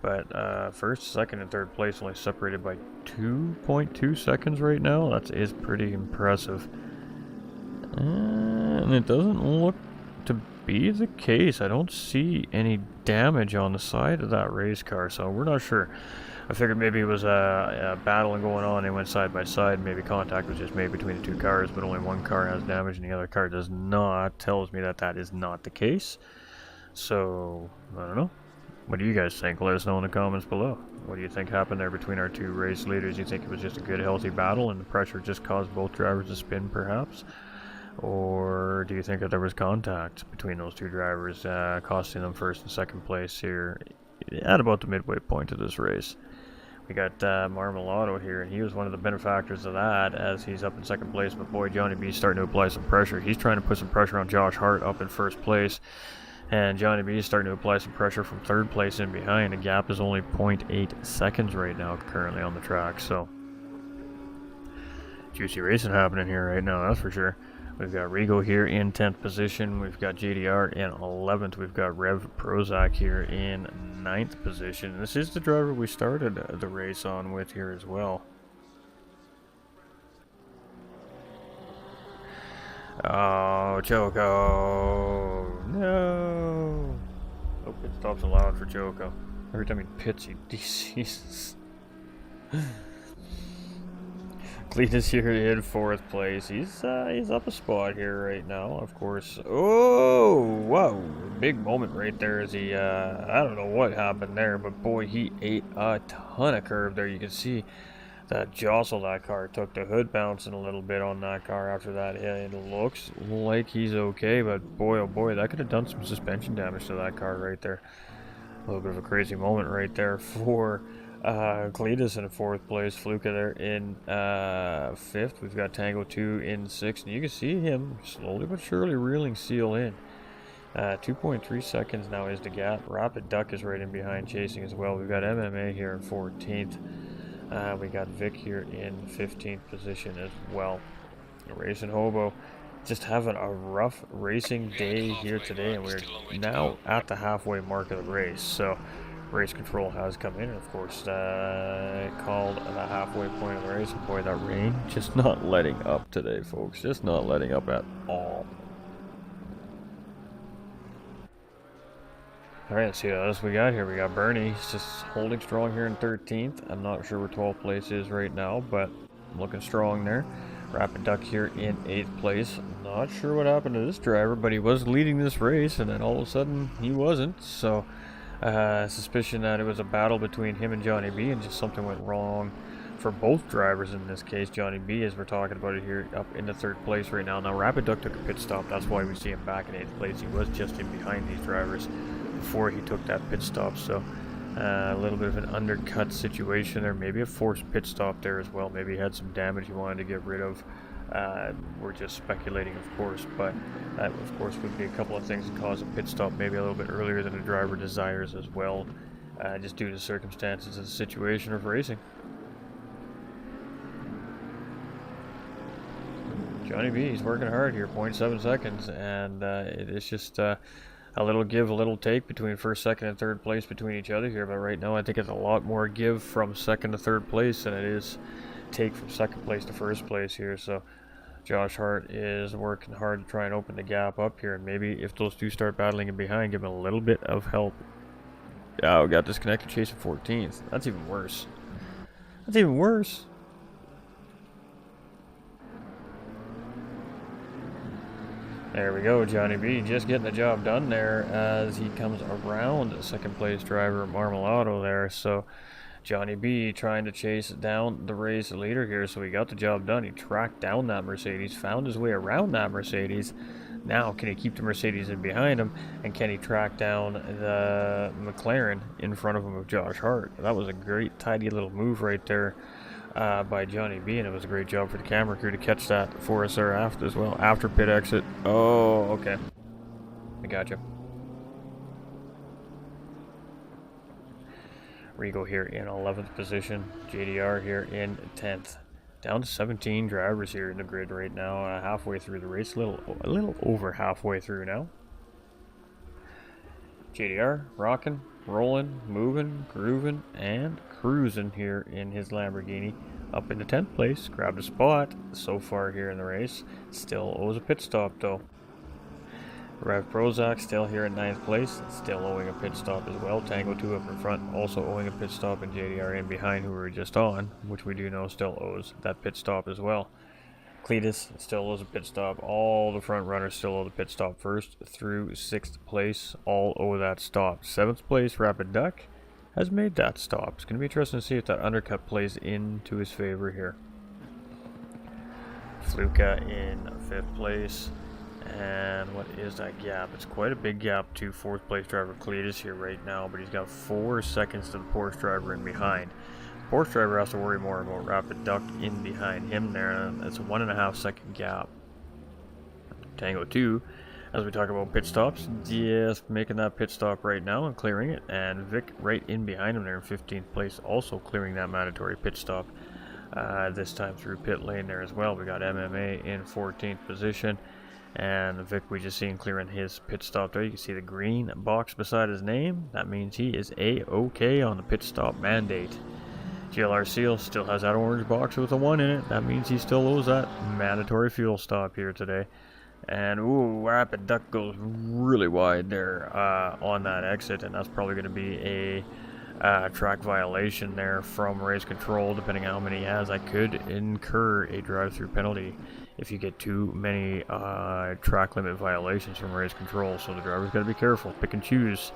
[SPEAKER 3] But first, second, and third place only separated by 2.2 seconds right now. That is pretty impressive. And it doesn't look to be the case. I don't see any damage on the side of that race car, so we're not sure. I figured maybe it was a battling going on. They went side by side. Maybe contact was just made between the two cars, but only one car has damage and the other car does not. Tells me that that is not the case. So, I don't know. What do you guys think? Let us know in the comments below. What do you think happened there between our two race leaders? You think it was just a good, healthy battle and the pressure just caused both drivers to spin, perhaps? Or do you think that there was contact between those two drivers, costing them first and second place here at about the midway point of this race? We got Marmolado here, and he was one of the benefactors of that as he's up in second place. But boy, Johnny B's starting to apply some pressure. He's trying to put some pressure on Josh Hart up in first place. And Johnny B is starting to apply some pressure from third place in behind. The gap is only 0.8 seconds right now currently on the track. So, juicy racing happening here right now, that's for sure. We've got Rigo here in 10th position. We've got JDR in 11th. We've got Rev Prozac here in 9th position. This is the driver we started the race on with here as well. Oh, Choco. No. Oh, pit stop's allowed for Choco. Every time he pits, he DCs. Cletus here in 4th place. He's up a spot here right now, of course. Oh, whoa. Big moment right there as he, I don't know what happened there, but boy, he ate a ton of curve there. You can see that jostle that car took. The hood bouncing a little bit on that car after that hit. It looks like he's okay, but boy, oh boy, that could have done some suspension damage to that car right there. A little bit of a crazy moment right there for Cletus in 4th place, Fluka there in 5th. We've got Tango 2 in 6th, and you can see him slowly but surely reeling Seal in. 2.3 seconds now is the gap. Rapid Duck is right in behind chasing as well. We've got MMA here in 14th. We got Vic here in 15th position as well. Racing Hobo just having a rough racing day here today, and we're now at the halfway mark of the race. So race control has come in, and of course called the halfway point of the race. And boy, that rain just not letting up today, folks. Just not letting up at all. Alright, let's see what else we got here. We got Bernie. He's just holding strong here in 13th. I'm not sure where 12th place is right now, but looking strong there. Rapid Duck here in 8th place. Not sure what happened to this driver, but he was leading this race, and then all of a sudden he wasn't. So, suspicion that it was a battle between him and Johnny B, and just something went wrong for both drivers in this case. Johnny B, as we're talking about it here, up into 3rd place right now. Now, Rapid Duck took a pit stop. That's why we see him back in 8th place. He was just in behind these drivers before he took that pit stop, so a little bit of an undercut situation there, maybe a forced pit stop there as well. Maybe he had some damage he wanted to get rid of. We're just speculating, of course, but that of course would be a couple of things that cause a pit stop maybe a little bit earlier than a driver desires as well, just due to the circumstances of the situation of racing. Johnny B, he's working hard here, 0.7 seconds, and it's just a little give, a little take between 1st, 2nd, and 3rd place between each other here. But right now I think it's a lot more give from 2nd to 3rd place than it is take from 2nd place to 1st place here. So Josh Hart is working hard to try and open the gap up here, and maybe if those two start battling in behind, give him a little bit of help. Oh, got disconnected chasing 14th. That's even worse. That's even worse. There we go, Johnny B just getting the job done there as he comes around 2nd place driver Marmolado there. So Johnny B trying to chase down the race leader here, so he got the job done. He tracked down that Mercedes, found his way around that Mercedes. Now, can he keep the Mercedes in behind him, and can he track down the McLaren in front of him of Josh Hart? That was a great, tidy little move right there by Johnny B, and it was a great job for the camera crew to catch that for us there after as well, after pit exit. Oh, okay. I gotcha. Rigo here in 11th position. JDR here in 10th. Down to 17 drivers here in the grid right now. Halfway through the race, a little over halfway through now. JDR rocking, rolling, moving, grooving, and cruising here in his Lamborghini. Up into 10th place, grabbed a spot so far here in the race. Still owes a pit stop though. Rev Prozac still here in 9th place, still owing a pit stop as well. Tango 2 up in front, also owing a pit stop, and JDR in behind, who we were just on, which we do know still owes that pit stop as well. Cletus still owes a pit stop. All the front runners still owe the pit stop. First through 6th place, all owe that stop. 7th place, Rapid Duck has made that stop. It's going to be interesting to see if that undercut plays into his favor here. Fluka in 5th place. And what is that gap? It's quite a big gap to 4th place driver Cletus here right now, but he's got 4 seconds to the Porsche driver in behind. Porsche driver has to worry more about Rapid Duck in behind him there, and it's a 1.5 second gap. Tango 2, as we talk about pit stops, just making that pit stop right now and clearing it, and Vic right in behind him there in 15th place, also clearing that mandatory pit stop, this time through pit lane there as well. We got MMA in 14th position, and Vic we just seen clearing his pit stop there. You can see the green box beside his name. That means he is A-OK on the pit stop mandate. GLR Seal still has that orange box with a 1 in it. That means he still owes that mandatory fuel stop here today. And ooh, Rapid Duck goes really wide there on that exit, and that's probably going to be a track violation there from race control. Depending on how many he has, that could incur a drive-through penalty if you get too many track limit violations from race control. So the driver's got to be careful, pick and choose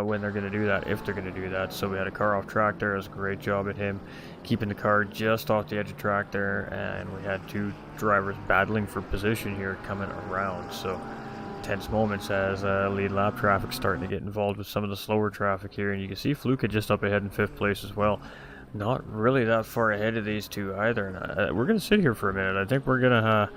[SPEAKER 3] when they're going to do that, if they're going to do that. So we had a car off track there. It was a great job at him keeping the car just off the edge of track there, and we had 2 drivers battling for position here coming around. So tense moments as lead lap traffic starting to get involved with some of the slower traffic here, and you can see Fluka just up ahead in 5th place as well. Not really that far ahead of these two either, and we're going to sit here for a minute. I think we're going to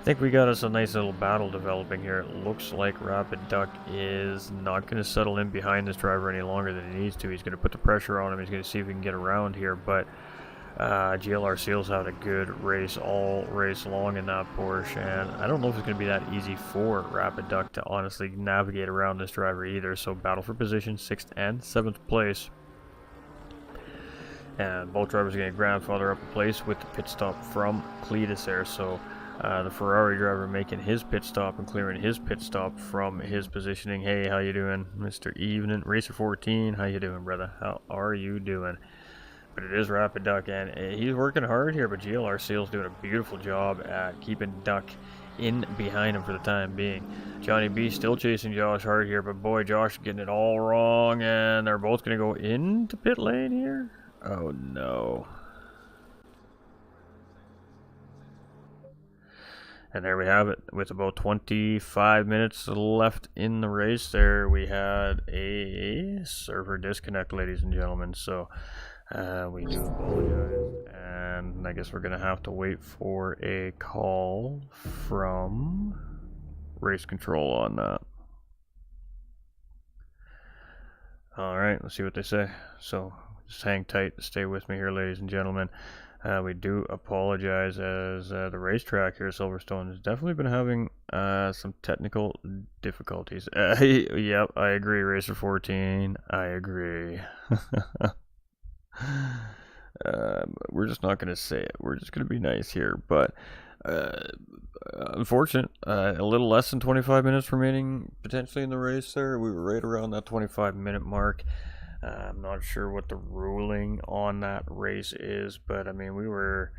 [SPEAKER 3] I think we got us a nice little battle developing here. It looks like Rapid Duck is not going to settle in behind this driver any longer than he needs to. He's going to put the pressure on him. He's going to see if he can get around here, but GLR Seals had a good race all race long in that Porsche, and I don't know if it's going to be that easy for Rapid Duck to honestly navigate around this driver either. So battle for position, 6th and 7th place. And both drivers are going to grandfather up a place with the pit stop from Cletus there. So the Ferrari driver making his pit stop and clearing his pit stop from his positioning. Hey, how you doing, Mr. Evening? Racer 14, how you doing, brother? How are you doing? But it is Rapid Duck, and he's working hard here, but GLR Seal's doing a beautiful job at keeping Duck in behind him for the time being. Johnny B still chasing Josh hard here, but boy, Josh getting it all wrong, and they're both going to go into pit lane here. Oh no. And there we have it. With about 25 minutes left in the race there, we had a server disconnect, ladies and gentlemen. So we do apologize. And I guess we're going to have to wait for a call from race control on that. Alright, let's see what they say. So just hang tight. Stay with me here, ladies and gentlemen. We do apologize as the racetrack here at Silverstone has definitely been having some technical difficulties. Yep, I agree, Racer 14. I agree. We're just not going to say it. We're just going to be nice here. But unfortunate, a little less than 25 minutes remaining potentially in the race there. We were right around that 25-minute mark. I'm not sure what the ruling on that race is, but I mean, we were,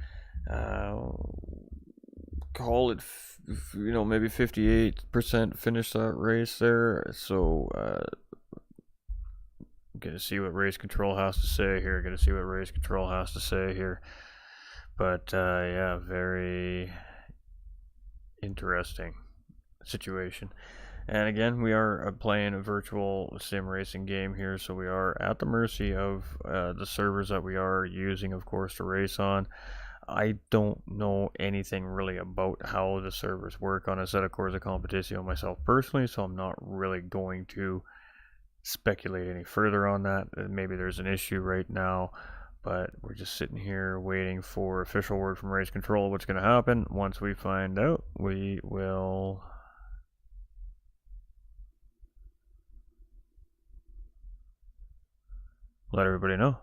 [SPEAKER 3] call it, maybe 58% finished that race there. So, gonna see what race control has to say here. But, yeah, very interesting situation. And again, we are playing a virtual sim racing game here, so we are at the mercy of the servers that we are using, of course, to race on. I don't know anything really about how the servers work on a set of Corsa Competition myself personally, so I'm not really going to speculate any further on that. Maybe there's an issue right now, but we're just sitting here waiting for official word from race control what's going to happen. Once we find out, we will let everybody know.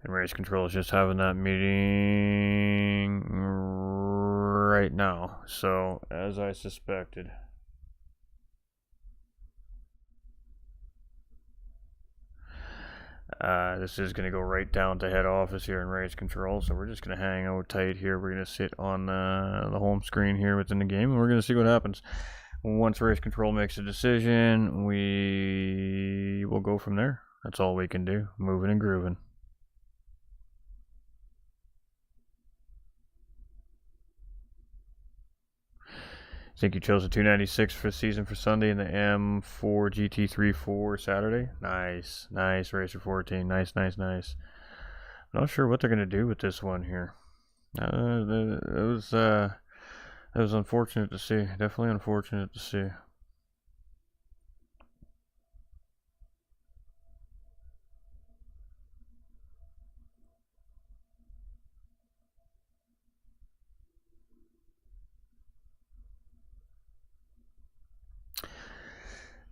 [SPEAKER 3] And race control is just having that meeting right now. So, as I suspected. This is going to go right down to head office here in race control. So we're just going to hang out tight here. We're going to sit on the home screen here within the game, and we're going to see what happens. Once race control makes a decision, we will go from there. That's all we can do. Moving and grooving. I think you chose a 296 for the season for Sunday and the M4 GT3 for Saturday. Nice, nice, Racer 14. Nice. Not sure what they're gonna do with this one here. It was unfortunate to see. Definitely unfortunate to see.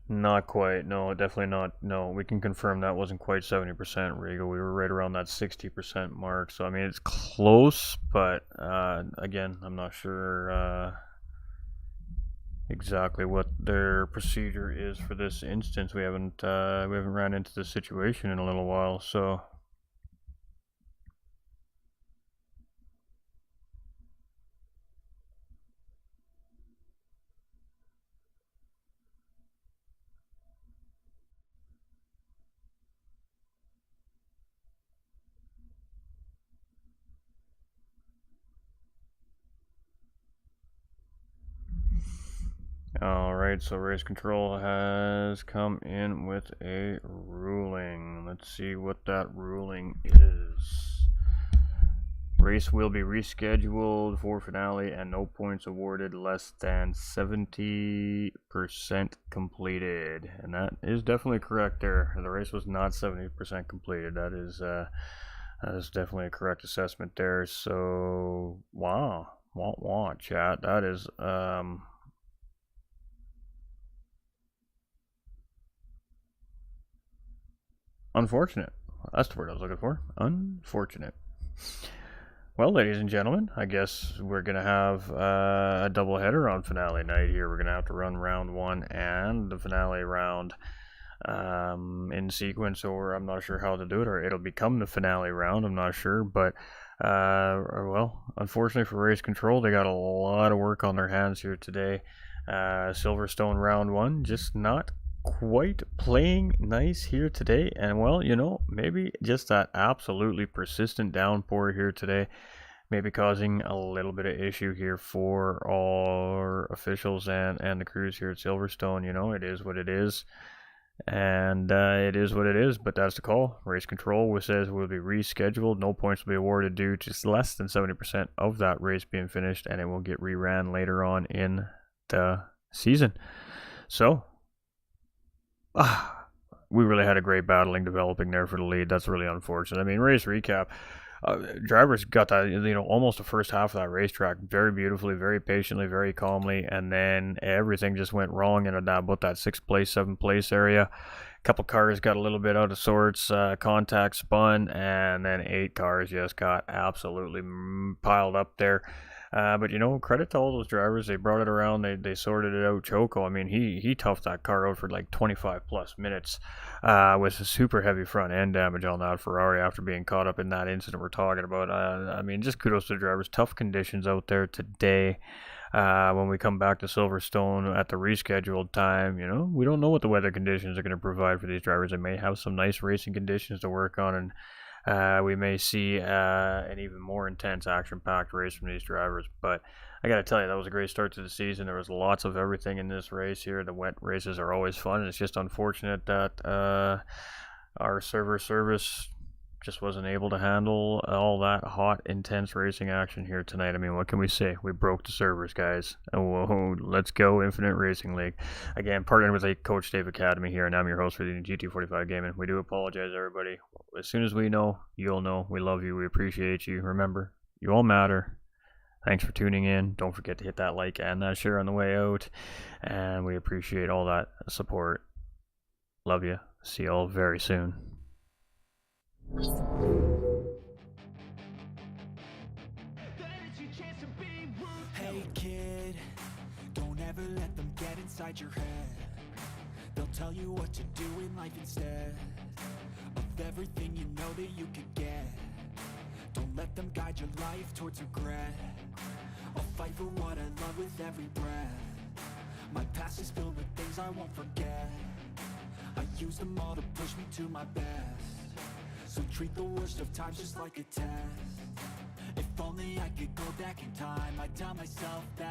[SPEAKER 3] Not quite. No, definitely not. No, we can confirm that wasn't quite 70% Regal. We were right around that 60% mark. So, I mean, it's close, but again, I'm not sure exactly what their procedure is for this instance. We haven't ran into this situation in a little while, so. Alright, so race control has come in with a ruling. Let's see what that ruling is. Race will be rescheduled for finale and no points awarded less than 70% completed. And that is definitely correct there. The race was not 70% completed. That is definitely a correct assessment there. So, wow. Chat. That is, unfortunate. That's the word I was looking for. Unfortunate. Well, ladies and gentlemen, I guess we're going to have a double header on finale night here. We're going to have to run round 1 and the finale round in sequence, or I'm not sure how to do it, or it'll become the finale round. I'm not sure, but well, unfortunately for race control, they got a lot of work on their hands here today. Silverstone round 1 just not quite playing nice here today, and well, you know, maybe just that absolutely persistent downpour here today maybe causing a little bit of issue here for our officials and the crews here at Silverstone. You know, it is what it is, and it is what it is, but that's the call. Race control says will be rescheduled. No points will be awarded due to less than 70% of that race being finished, and it will get reran later on in the season. So we really had a great battling developing there for the lead. That's really unfortunate. I mean, race recap. Drivers got that, you know, almost the first half of that racetrack very beautifully, very patiently, very calmly, and then everything just went wrong in about that 6th place, 7th place area. A couple cars got a little bit out of sorts, contact spun, and then 8 cars just got absolutely piled up there. But, you know, credit to all those drivers. They brought it around. They sorted it out. Choco, I mean, he toughed that car out for like 25 plus minutes with a super heavy front end damage on that Ferrari after being caught up in that incident we're talking about. I mean, just kudos to the drivers. Tough conditions out there today. When we come back to Silverstone at the rescheduled time, you know, we don't know what the weather conditions are going to provide for these drivers. They may have some nice racing conditions to work on, and we may see an even more intense action-packed race from these drivers. But I got to tell you, that was a great start to the season. There was lots of everything in this race here. The wet races are always fun. It's just unfortunate that our server service just wasn't able to handle all that hot, intense racing action here tonight. I mean, what can we say? We broke the servers, guys. Oh, let's go, Infinite Racing League. Again, partnered with a Coach Dave Academy here, and I'm your host for the GT45 Gaming. We do apologize, everybody. As soon as we know, you'll know. We love you. We appreciate you. Remember, you all matter. Thanks for tuning in. Don't forget to hit that like and that share on the way out. And we appreciate all that support. Love you. See you all very soon.
[SPEAKER 1] Hey kid, don't ever let them get inside your head. They'll tell you what to do in life instead of everything you know that you could get. Don't let them guide your life towards regret. I'll fight for what I love with every breath. My past is filled with things I won't forget. I use them all to push me to my best. So treat the worst of times just like a test. If only I could go back in time, I'd tell myself that